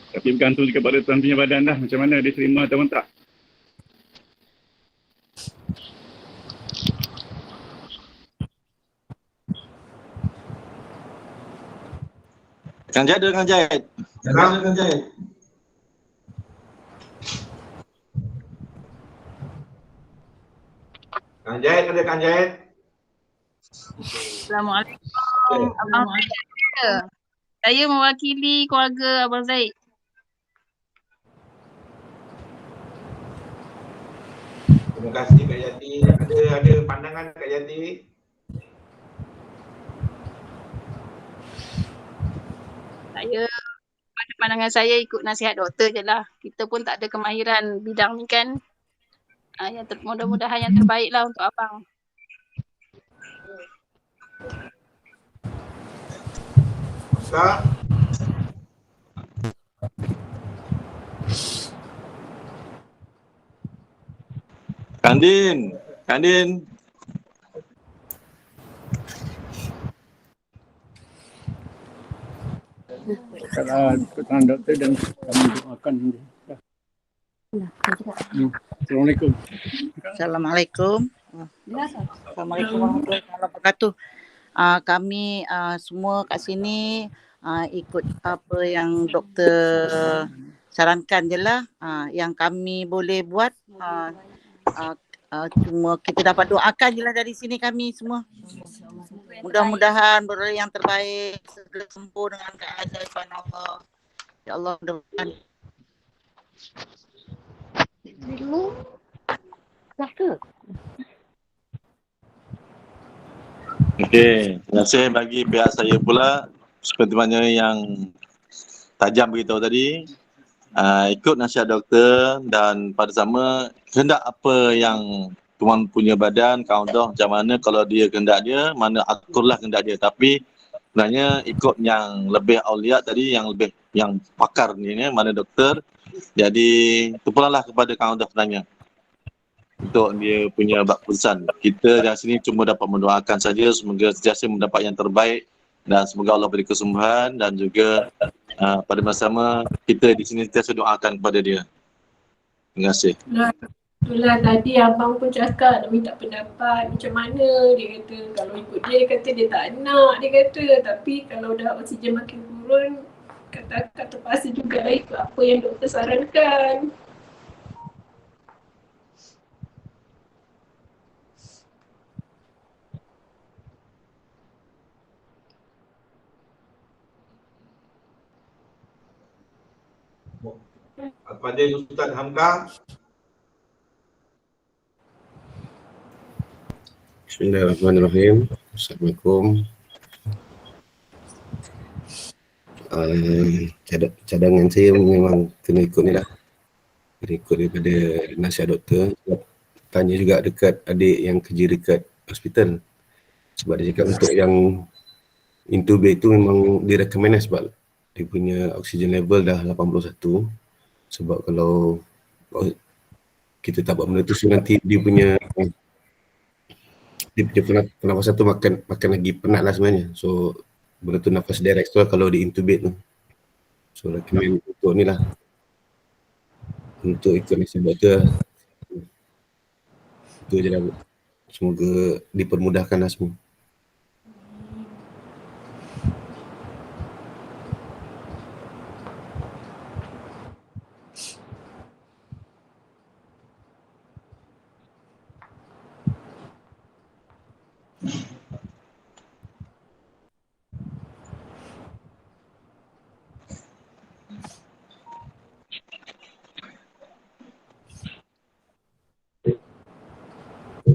Tapi bergantung kepada tuan punya badan dah, macam mana dia terima atau tak. Kang Jahid ada Kang Jahid. Kang Jahid. Kang Jahid ada Kang Jahid. Assalamualaikum. Abang saya. Saya mewakili keluarga Abang Zaid. Terima kasih Kak Yati. Ada pandangan Kak Yati? Saya, pada pandangan saya ikut nasihat doktor je lah. Kita pun tak ada kemahiran bidang ni kan. Mudah-mudahan yang terbaik lah untuk abang. Kak? Kandin. Kalau ikutkan doktor dan kami doakan dia. Assalamualaikum. Assalamualaikum. Assalamualaikum warahmatullahi wabarakatuh. Kami semua kat sini ikut apa yang doktor sarankan je lah. Yang kami boleh buat cuma kita dapat doakan je lah dari sini kami semua. Mudah-mudahan beroleh yang terbaik, segera sembuh dengan keadaan subhanallah. Ya Allah, mudah-mudahan. Okey, terima kasih bagi pihak saya pula seperti mana yang tajam beritahu tadi. Ikut nasihat doktor dan pada sama kehendak apa yang tuan punya badan, kaundah macam mana kalau dia kehendak dia, mana akurlah kehendak dia. Tapi sebenarnya ikut yang lebih aulia tadi, yang pakar ni mana doktor. Jadi terpulanglah kepada kaundah sebenarnya untuk dia punya keputusan. Kita dari sini cuma dapat mendoakan saja semoga sentiasa mendapat yang terbaik dan semoga Allah beri kesembuhan dan juga pada masa sama kita di sini sentiasa doakan kepada dia. Terima kasih. Itulah tadi abang pun cakap nak minta pendapat macam mana. Dia kata kalau ikut dia kata dia tak nak, dia kata. Tapi kalau dah oksigen makin turun, kata terpaksa juga ikut apa yang doktor sarankan. Kepada Ustaz Hamka. Bismillahirrahmanirrahim. Assalamualaikum. Cadangan saya memang kena ikut ni lah. Kena ikut daripada nasihat doktor. Tanya juga dekat adik yang kerja dekat hospital. Sebab dia cakap untuk yang intubate tu memang direkomend sebab dia punya oksigen level dah 81. Sebab kalau kita tak buat benda tu nanti dia punya pernafasan tu makan lagi penat lah sebenarnya. So benda tu nafas direct tu kalau di intubate tu. So recommend untuk ni lah. Untuk ikut nasihat doktor. Itu je lah. Semoga dipermudahkan lah semua.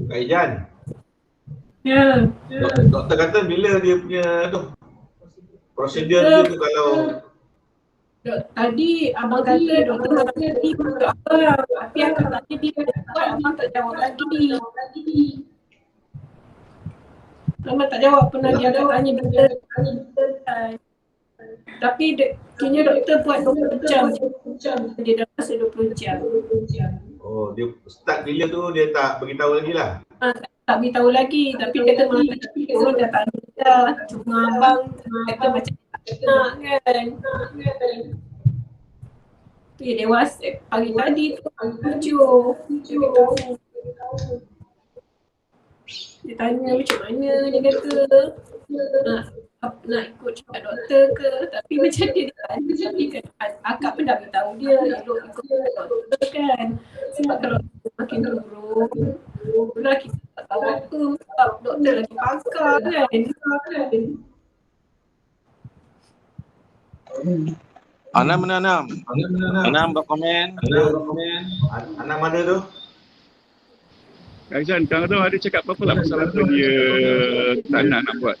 Kak Ijan. Ya. Doktor kata bila dia punya tu prosedur dia tu kalau Tadi abang kata doktor tadi untuk apa, tapi akak tanya dia buat, abang tak jawab lagi. Abang tak jawab, pernah dia akak tanya bila. Tapi kini doktor buat 20 jam. Dia dah rasa 20 jam. oh dia start bila tu dia tak beritahu lagi lah. Tak beritahu lagi, tapi kata masa orang dah tanya dah. Cuma abang kata macam nak kan. Tu dia WhatsApp pagi tadi tu, pagi 7. Dia tahu. Dia tanya macam mana, dia kata nak ikut cakap doktor ke, tapi macam dia tanya, tapi kan akak pun dah beritahu dia elok ikut doktor kan, sebab kalau makin turun pula kita tak tahu apa, sebab doktor lagi pakar kan. Anam mana Anam? Anam berkomen. Anak mana tu? Aizan, Kang Ado ada cakap apa-apa lah pasal apa dia tak nak buat?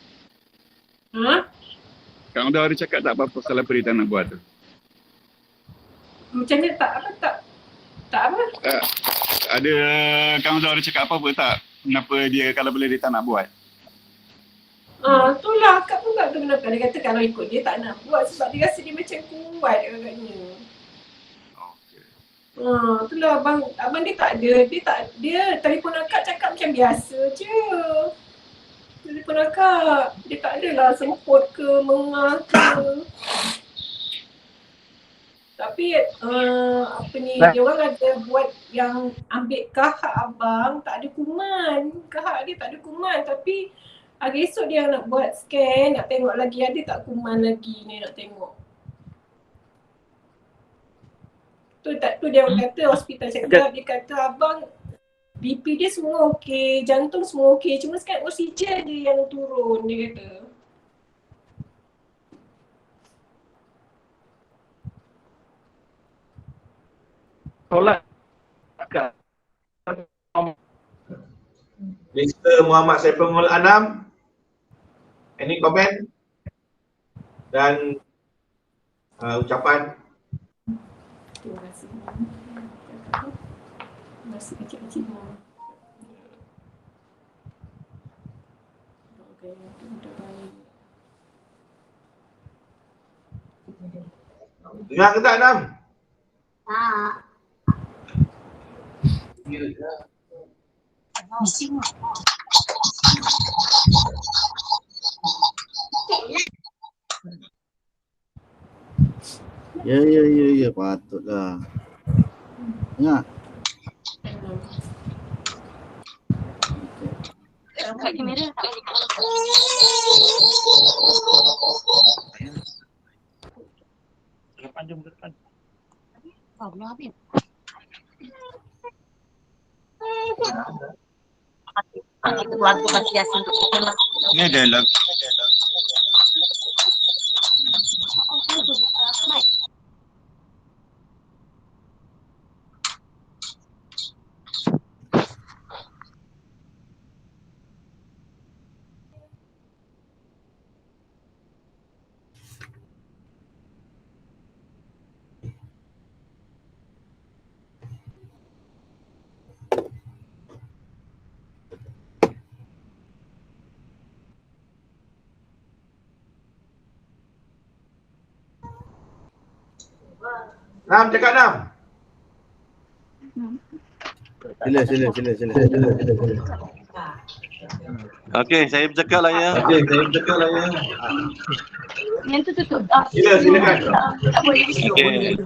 Kang Ado ada cakap tak apa pasal apa dia tak nak buat tu? Macam ni tak apa? Ada Kang Ado ada cakap apa-apa tak? Kenapa dia kalau boleh dia tak nak buat? Itulah akak pun tak tahu kenapa. Dia kata kalau ikut dia tak nak buat sebab dia rasa dia macam kuat agaknya. Itulah abang dia tak ada. Dia telefon akak cakap macam biasa je. Telefon akak. Dia tak adalah semput ke, mengah ke. Tapi dia orang ada buat yang ambil kahak abang, tak ada kuman. Kahak dia tak ada kuman, tapi hari esok dia nak buat scan, nak tengok lagi ada tak kuman lagi ni, nak tengok. Tu dia orang kata, hospital cakap, dia kata abang BP dia semua okey, jantung semua okey, cuma sekarang oksigen je yang turun, dia kata. Solat akak. Mr. Muhammad Saiful Anam, any comment dan ucapan? Terima kasih. Masih kecil-kecil. Dengar ke tak Anam? Ya, patutlah. Dengar. Angkat kamera. Jom ke depan. Belum habis. Kita buat tu biasa. Ni ada lagu. Nam, cakap Nam. Sila. Okey, saya bercakap lah ya. Yang tu tutup. Silakan. Okey.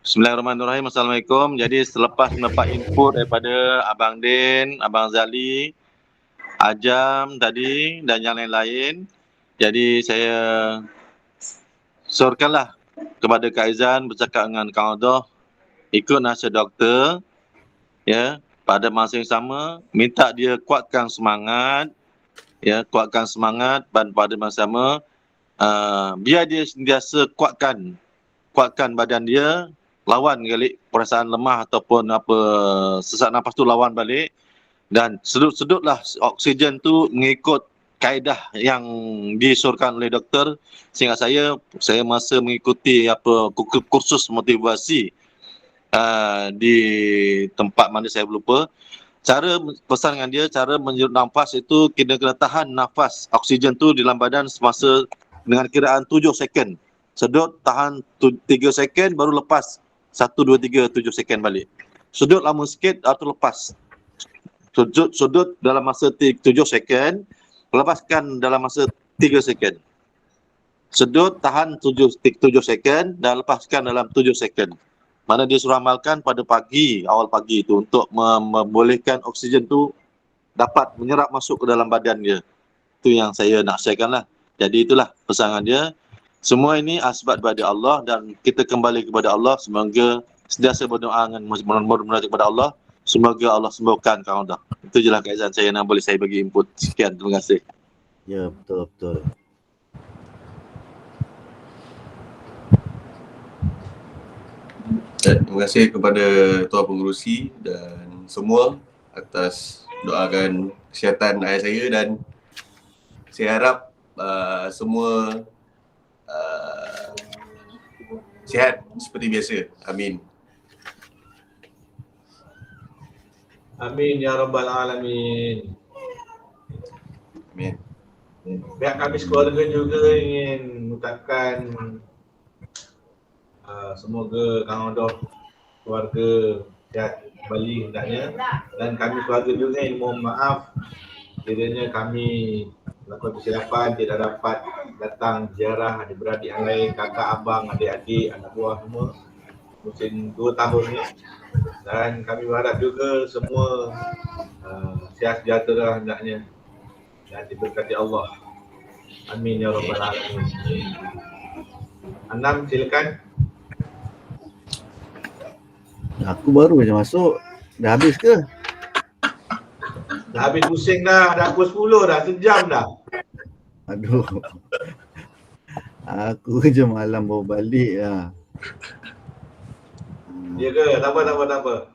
Bismillahirrahmanirrahim. Assalamualaikum. Jadi selepas mendapat input daripada Abang Din, Abang Zali, Ajam tadi dan yang lain-lain, jadi saya sorkanlah kepada Kak Aizan bercakap dengan Kang Adoh ikut nasihat doktor, ya, pada masa yang sama minta dia kuatkan semangat, ya, kuatkan semangat dan pada masa sama biar dia sentiasa kuatkan badan dia, lawan balik perasaan lemah ataupun apa sesak nafas tu, lawan balik dan sedut-sedutlah oksigen tu mengikut kaedah yang disuruhkan oleh doktor, sehingga saya masa mengikuti kursus motivasi di tempat mana saya lupa. Cara pesan dengan dia, cara menjerit nafas itu kena tahan nafas oksigen tu dalam badan semasa dengan kiraan 7 second. Sedut tahan 3 second baru lepas 1 2 3 7 second balik. Sedut lama sikit atau lepas. Sudut dalam masa 7 second, lepaskan dalam masa 3 second. Sedut tahan 7 second dan lepaskan dalam 7 second. Mana dia suruh amalkan pada awal pagi itu untuk membolehkan oksigen tu dapat menyerap masuk ke dalam badan dia. Itu yang saya nak sharekan lah. Jadi itulah pesanan dia. Semua ini asbab daripada Allah dan kita kembali kepada Allah. Semoga sentiasa berdoa dengan menurut kepada Allah. Semoga Allah sembuhkan kawan dah. Itu je lah kaizan saya yang boleh saya bagi input. Sekian, terima kasih. Ya, betul. Terima kasih kepada Tuan Pengerusi dan semua atas doakan kesihatan ayah saya, dan saya harap semua sihat seperti biasa. Amin. Amin ya rabbal alamin. Amin. Pihak kami sekeluarga juga ingin mengucapkan semoga Kang Odok keluarga sihat kembali hendaknya, dan kami keluarga juga ingin mohon maaf kiranya kami melakukan kesilapan tidak dapat datang ziarah adik-beradik yang lain, kakak, abang, adik-adik, anak buah semua musim 2 tahun ni, dan kami berharap juga semua sihat sejahtera hendaknya dan diberkati Allah. Amin ya rabbal alamin. Anam, silakan. Aku baru je masuk. Dah habis ke? Dah habis pusing dah pukul 10 dah, sejam dah. Aduh. Aku je malam baru balik lah. Ya ke? Tak apa.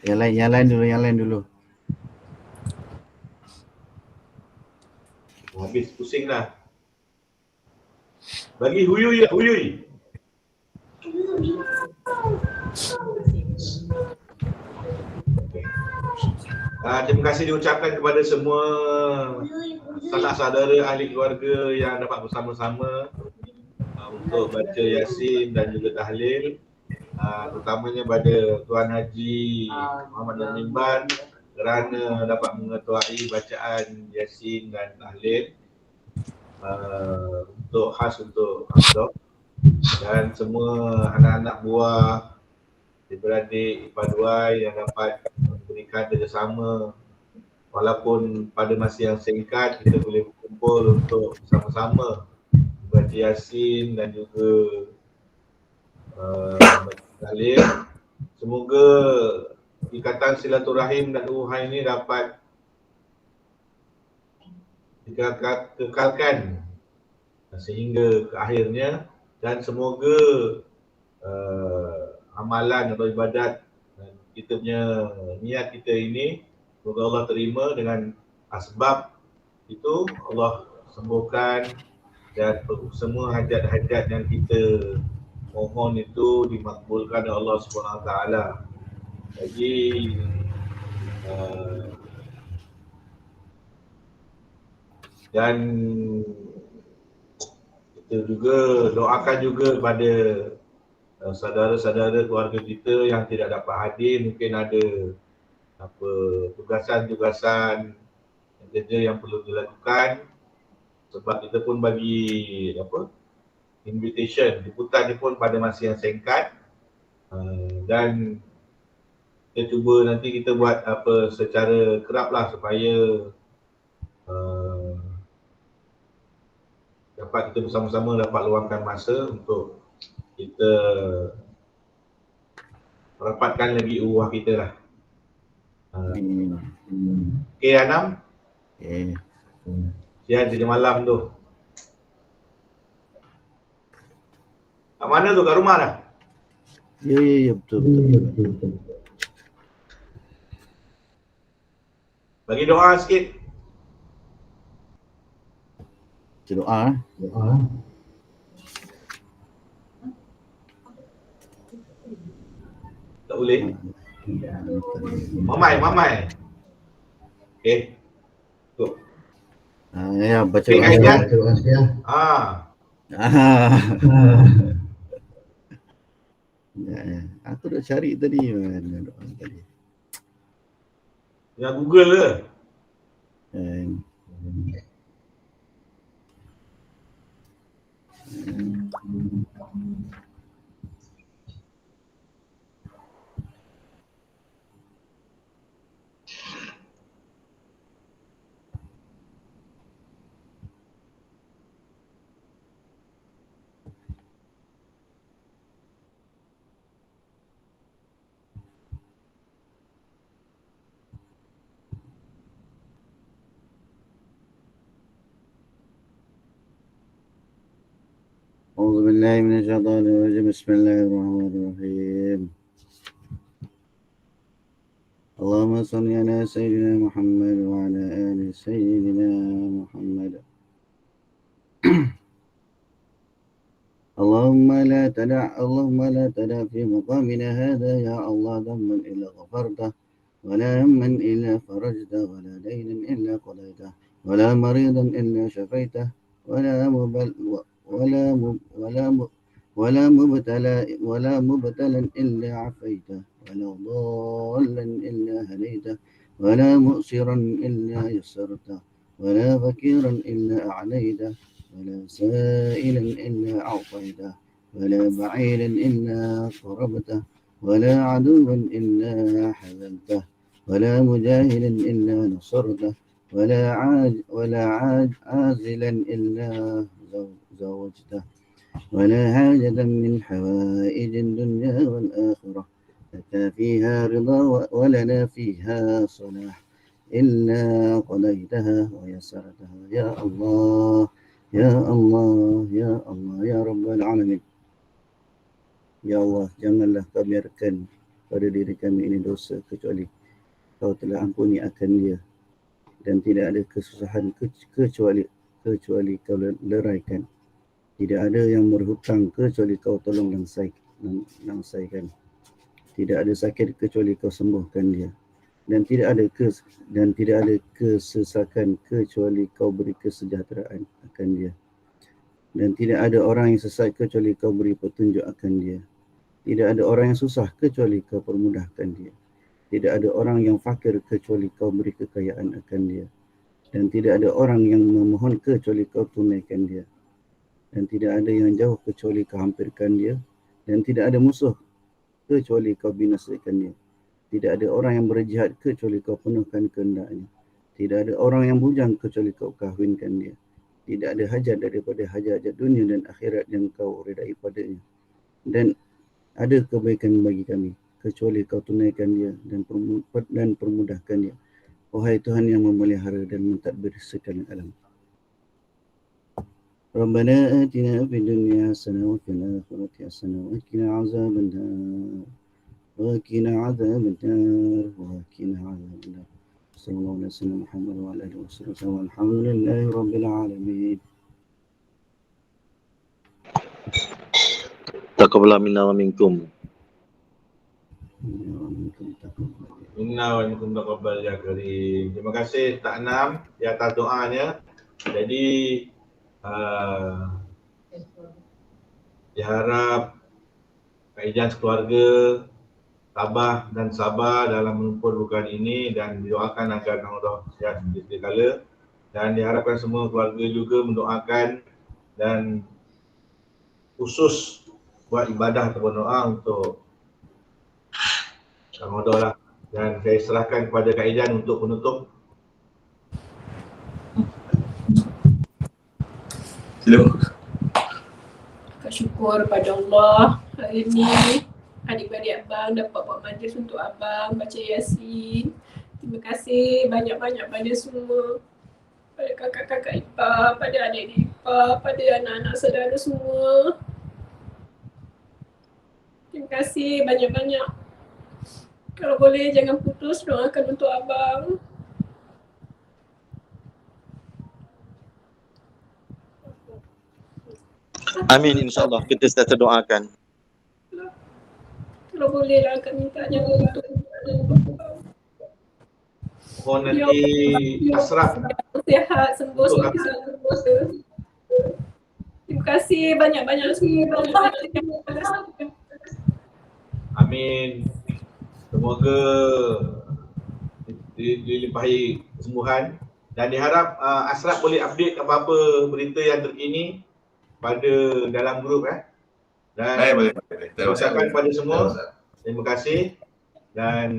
Yang lain dulu. Habis pusing dah. Bagi huyui. Terima kasih diucapkan kepada semua sanak saudara ahli keluarga yang dapat bersama-sama untuk baca Yasin dan juga tahlil, terutamanya pada Tuan Haji Muhammad Al-Mimban kerana dapat mengetuai bacaan Yasin dan tahlil khas untuk Abdul dan semua anak-anak buah, adik-beradik, ipaduai yang dapat memberikan kerjasama walaupun pada masa yang singkat kita boleh berkumpul untuk bersama-sama baca Yasin dan juga baca tahlil. Semoga ikatan silaturahim dan uhuah ini dapat dikekalkan sehingga ke akhirnya, dan semoga amalan atau ibadat kita punya niat kita ini semoga Allah terima dengan asbab itu, Allah sembuhkan dan semua hajat-hajat yang kita mohon itu dimakbulkan oleh Allah SWT. Jadi dan kita juga doakan juga kepada saudara-saudara keluarga kita yang tidak dapat hadir, mungkin ada tugasan-tugasan kerja yang perlu dilakukan, sebab kita pun bagi invitation, liputan ni pun pada masa yang singkat, dan kita cuba nanti kita buat secara kerap lah supaya dapat kita bersama-sama dapat luangkan masa untuk kita rapatkan lagi uhuah kita lah. Okey Anam? Okay. Sihat jadi malam tu. Kat mana tu? Kat rumah dah? Ya, betul. Bagi doa sikit. Baca doa. Tak boleh. Mamai. Okay. Tu. Ya, baca Okay, doa. Kak Ijan. Ya. Aku dah cari tadi mana doa tadi. Yang Google ke? أعوذ بالله من الشيطان الرجيم. بسم الله الرحمن الرحيم. اللهم صل على سيدنا محمد وعلى آل سيدنا محمد. اللهم لا تدع في مقامنا هذا يا الله ذنبا إلا غفرته، ولا هما إلا فرجته، ولا دينا إلا قضيته، ولا مريضا إلا شفيته، ولا مبتلا إلا عفيته، ولا ضالا إلا هديته، ولا مؤسرا إلا يسرته، ولا فقيرا إلا أعليته، ولا سائلا إلا أعطيته، ولا بعيدا إلا قربته، ولا عدوا إلا حذلته، ولا مجاهدا إلا نصرته، ولا عازلا إلا زوجته، ولا حاجة من حوائج الدنيا والآخرة لك فيها رضا ولنا فيها صلاح إلا قضيتها ويسرتها يا الله يا الله يا الله ya Rabbal Alamin. Ya Allah, janganlah kau biarkan pada diri kami ini dosa kecuali kau telah ampuni akan dia, dan tidak ada kesusahan kecuali kau leraikan. Tidak ada yang berhutang kecuali kau tolong langsaikan. Tidak ada sakit kecuali kau sembuhkan dia. Dan tidak ada kesesakan kecuali kau beri kesejahteraan akan dia. Dan tidak ada orang yang sesat kecuali kau beri petunjuk akan dia. Tidak ada orang yang susah kecuali kau permudahkan dia. Tidak ada orang yang fakir kecuali kau beri kekayaan akan dia. Dan tidak ada orang yang memohon kecuali kau tunaikan dia. Dan tidak ada yang jauh kecuali kau hampirkan dia. Dan tidak ada musuh kecuali kau binasakan dia. Tidak ada orang yang berjihad kecuali kau penuhkan kehendaknya. Tidak ada orang yang bujang kecuali kau kahwinkan dia. Tidak ada hajat daripada hajat dunia dan akhirat yang kau redai padanya. Dan ada kebaikan bagi kami kecuali kau tunaikan dia dan permudahkan dia. Wahai Tuhan yang memelihara dan mentadbir sekalian alam. Rabbana atina fid dunya hasanah wa fil akhirati hasanah wa qina azaban nar. وقنا عذاب النار وقنا عذاب النار. صلى الله عليه وسلم محمد وعلى اله وصحبه وسلم والحمد لله رب العالمين. Taqabbal minna wa minkum. Inna wa minkum taqabbal ya karim. Terima kasih Tak Nam di atas doanya. Jadi diharap Kak Ijan sekeluarga tabah dan sabar dalam menumpul bukan ini, dan didoakan agar Allah sihat setiap kala, dan diharapkan semua keluarga juga mendoakan dan khusus buat ibadah ataupun doa untuk Kang Odo lah. Dan saya serahkan kepada Kak Ijan untuk penutup. Sila. Syukur pada Allah hari ini adik-adik abang dapat buat majlis untuk abang baca Yasin. Terima kasih banyak-banyak pada semua, pada kakak-kakak ipar, pada adik-adik ipar, pada anak-anak saudara semua. Terima kasih banyak-banyak. Kalau boleh jangan putus, doakan untuk abang. Amin, insyaAllah. Kita sentiasa doakan. Kalau boleh lah kami minta jangan putus. Oh nanti Asraf Sihat, sembuh, terima kasih banyak-banyak semua. Amin. Semoga dilimpahi kesembuhan dan diharap Asraf boleh update apa-apa berita yang terkini pada dalam grup Dan boleh. ucapkan kepada semua terima kasih dan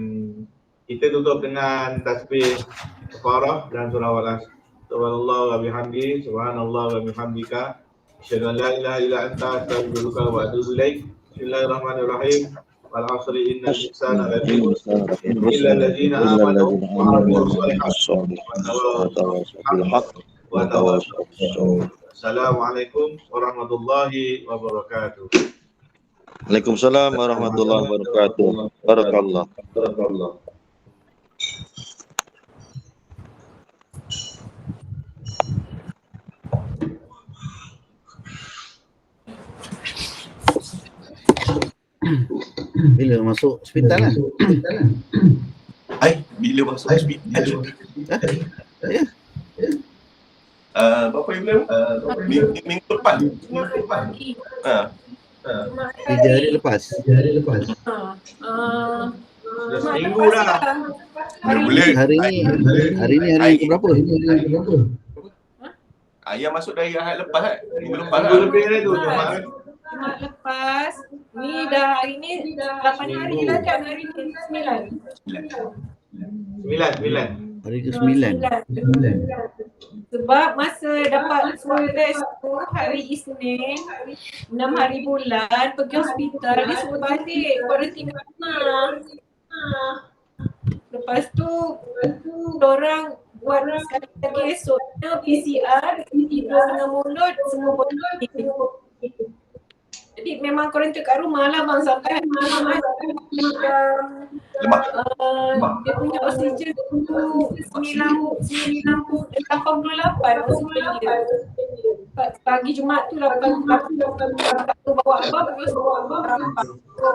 kita tutup dengan tasbih kafarah dan surah Al-Asr. Subhanallah wa bihamdi, subhanallah wa bihamdika, asyhadu an la ilaha illa anta, astaghfiruka wa atubu ilaik. Bismillahirrahmanirrahim. Wal 'asri innal insana lafi khusr illa alladziina aamanu wa 'amilus shalihati wa tawassaw bil haqq wa tawassaw bis sabr. Assalamualaikum warahmatullahi wabarakatuh. Waalaikumsalam warahmatullahi wabarakatuh. Barakallah. Bila masuk hospital lah? Bila masuk hospital? Ya. Berapa bulan? Minggu depan. 3 hari lepas. Sudah seminggu dah. Hari ni hari ke berapa? Ayah masuk dari Ahad lepas minggu lepas Minggu lebih dah tu Jumaat. Jumaat lepas, ni dah hari ni 8 hari lah kan, hari ni 9. 9. Hari ke-9. Sebab masa dapat swab test tu hari Isnin, 6 hari bulan, pergi hospital, dia suruh balik kuarantin kat rumah. Lepas tu, orang buat sekali lagi esoknya PCR, tidur dengan mulut, semua positif. Jadi memang kuarantin kat rumah lah bang, sampai malam dia punya oksigen tu 88 oksigen dia. Pagi Jumaat tu 8 bawa abang terus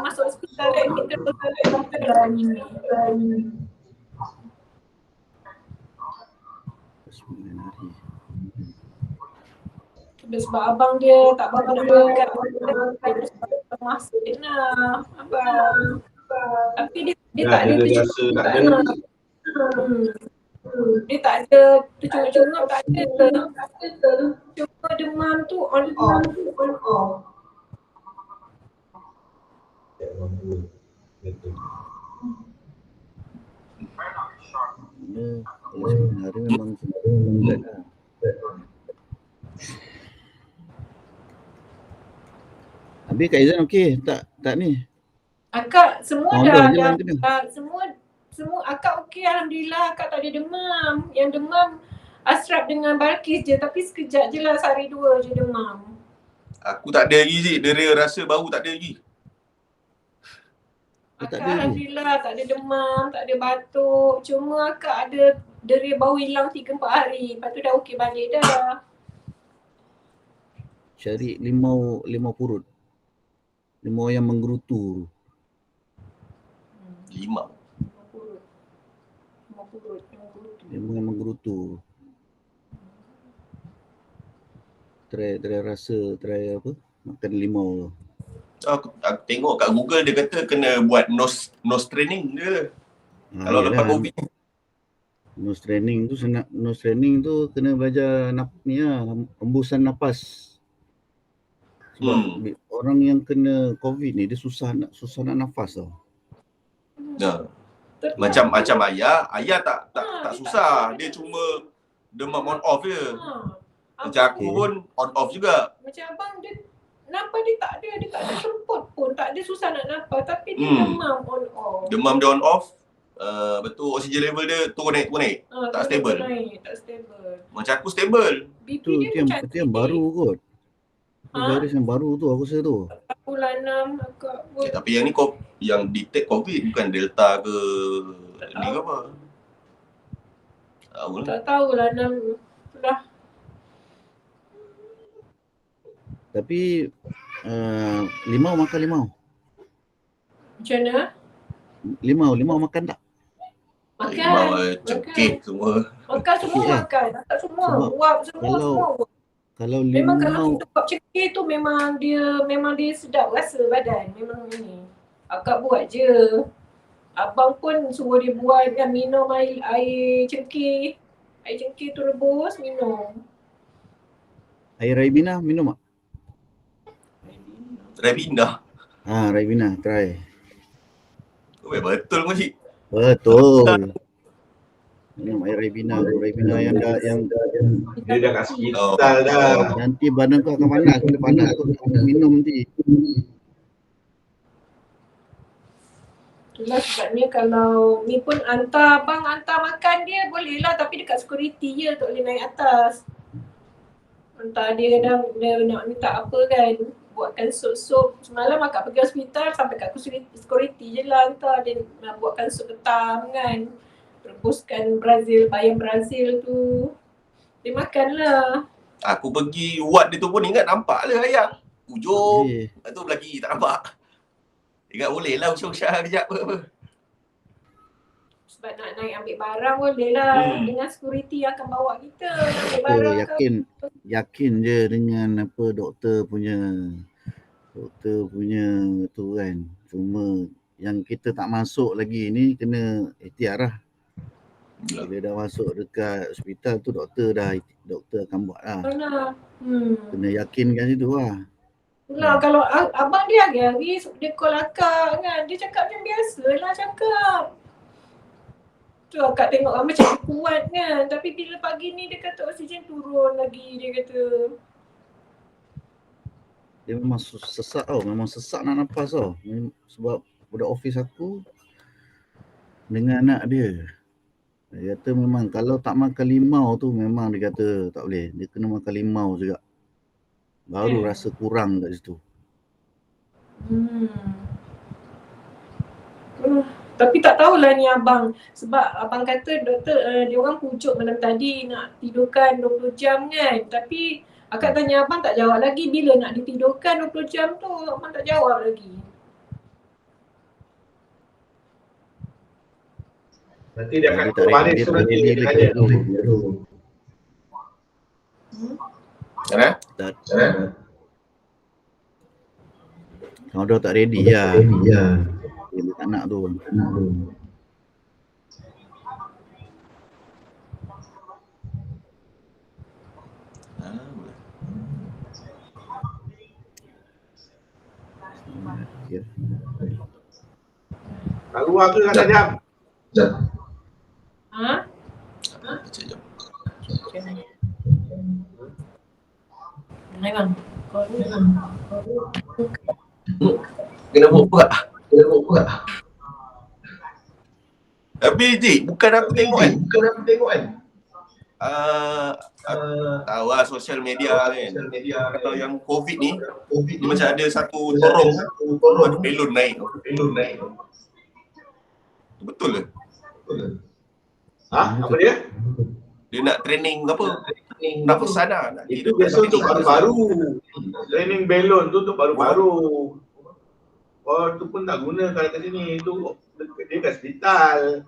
masuk hospital dan kita terus hari ni. Sebab abang dia tak berapa nak makan, masak lah abang. Tapi dia tak ada tercungap. Dia tak ada tercungap-cungap, tak ada. Cuma demam tu on off. Kalau sebenarnya memang bulan lah. Habis Kak Izan okey tak ni? Akak semua Founder dah je semua akak okey, alhamdulillah. Akak tak ada demam. Yang demam Asraf dengan Balkis je, tapi sekejap je lah, sehari 2 je demam. Aku tak ada lagi Zik, dera rasa baru tak ada lagi. Akak alhamdulillah tak ada demam, tak ada batuk. Cuma akak ada dera bau hilang 3-4 hari. Lepas tu dah okey balik dah. Cari limau purut. Limau yang menggerutu. Limau yang menggerutu. Try rasa apa? Makan limau tu. Aku tengok kat Google dia kata kena buat nose training dia. Kalau lepas COVID ni. Nose training tu kena belajar hembusan nafas. Sebab orang yang kena COVID ni dia susah nak nafas tau. Macam ayah tak susah. Dia cuma demam on off je. Macam aku pun on off juga. Macam abang dia nafas dia tak ada semput pun, tak ada susah nak nafas, tapi dia demam on off. Demam dia on off. Betul oksigen level dia turun naik. Tak stable. Tak stable. Macam aku stable. BP Tu yang baru kot. Itu virus yang baru tu aku rasa tu. Bulan 6 agak Tapi yang ni yang detect COVID bukan Delta ke ni ke apa? Tahu lah. tak tahulah 6 lah. Tapi limau makan limau. Macam mana? Limau makan tak? Makan. Limau, cengkeh semua. Makan semua makan. Tak semua. Sebab Uap semua. Kalau Memang kalau limau kita buat cengkeh tu memang dia sedap rasa badan. Memang ni. Akak buat je. Abang pun suruh dia buat kan, minum air cengkeh. Air cengkeh tu rebus, minum. air Ribena minum tak? Ribena. Ribena try. Betul Cik. Betul. Minum air Ribena yang dia dah kat hospital dah. nanti badan kau akan panas, bila panas kau nak minum nanti. Itulah sebabnya kalau ni pun hantar makan dia boleh lah, tapi dekat security je, tak boleh naik atas. Hantar dia kadang dia nak minta apa kan, buatkan sup. Semalam akak pergi hospital sampai kat security je lah hantar dia nak buatkan sup ketam kan. Rebuskan bayam Brazil tu. Dia makan lah. Aku pergi ward dia tu pun ingat nampak lah ayam. Ujung. Lepas tu lagi tak nampak. Ingat boleh lah usah-usah kejap apa. Sebab nak naik ambil barang boleh lah. Dengan security akan bawa kita ambil barang. Yakin je dengan apa doktor punya tu kan. Cuma yang kita tak masuk lagi ni kena ikhtiar lah. Bila dah masuk dekat hospital tu doktor akan buat lah. Kena yakinkan situ lah. Itulah kalau abang dia hari-hari dia call akak kan, dia cakap macam biasa lah cakap. Tu akak tengok macam kuat kan, tapi bila pagi ni dia kata oksigen turun lagi, dia kata. Dia memang sesak tau, memang sesak nak nafas tau. Sebab budak office aku dengan anak dia. Dia kata memang kalau tak makan limau tu memang dia kata tak boleh. Dia kena makan limau juga. Baru rasa kurang kat situ. Tapi tak tahulah ni abang. Sebab abang kata doktor, dia orang pujuk malam tadi nak tidurkan 20 jam kan. Tapi akak tanya abang tak jawab lagi bila nak ditidurkan 20 jam tu. Abang tak jawab lagi. Nanti dia akan keluar balik tu nanti dia tanya dulu. Mana? Kalau dah tak ready lah. Dia tak nak tu. Kat luar ke kat jam? Memang. Kena buat pula. Tapi Cik, bukan aku tengok kan. Tahu lah sosial media kan. Kalau yang COVID ni, dia macam ada satu torong, ada belon naik. Betul ke? Apa dia? Dia nak training apa? Nafas sana. Itu biasa untuk baru-baru. Training belon tu untuk baru-baru. Oh, tu pun tak guna kalau kat sini. Itu dia kat hospital.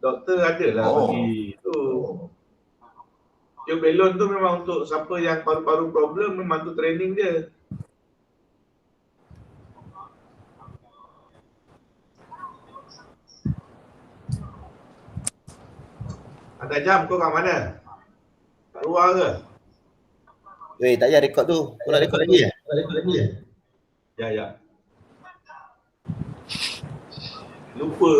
Doktor ada lah bagi tu. Yang belon tu memang untuk siapa yang paru-paru problem, memang tu training dia. Ada jam kau kat mana? Kat luar ke? Weh, tak payah rekod tu. Kau nak rekod lagi? Ya. Lupa.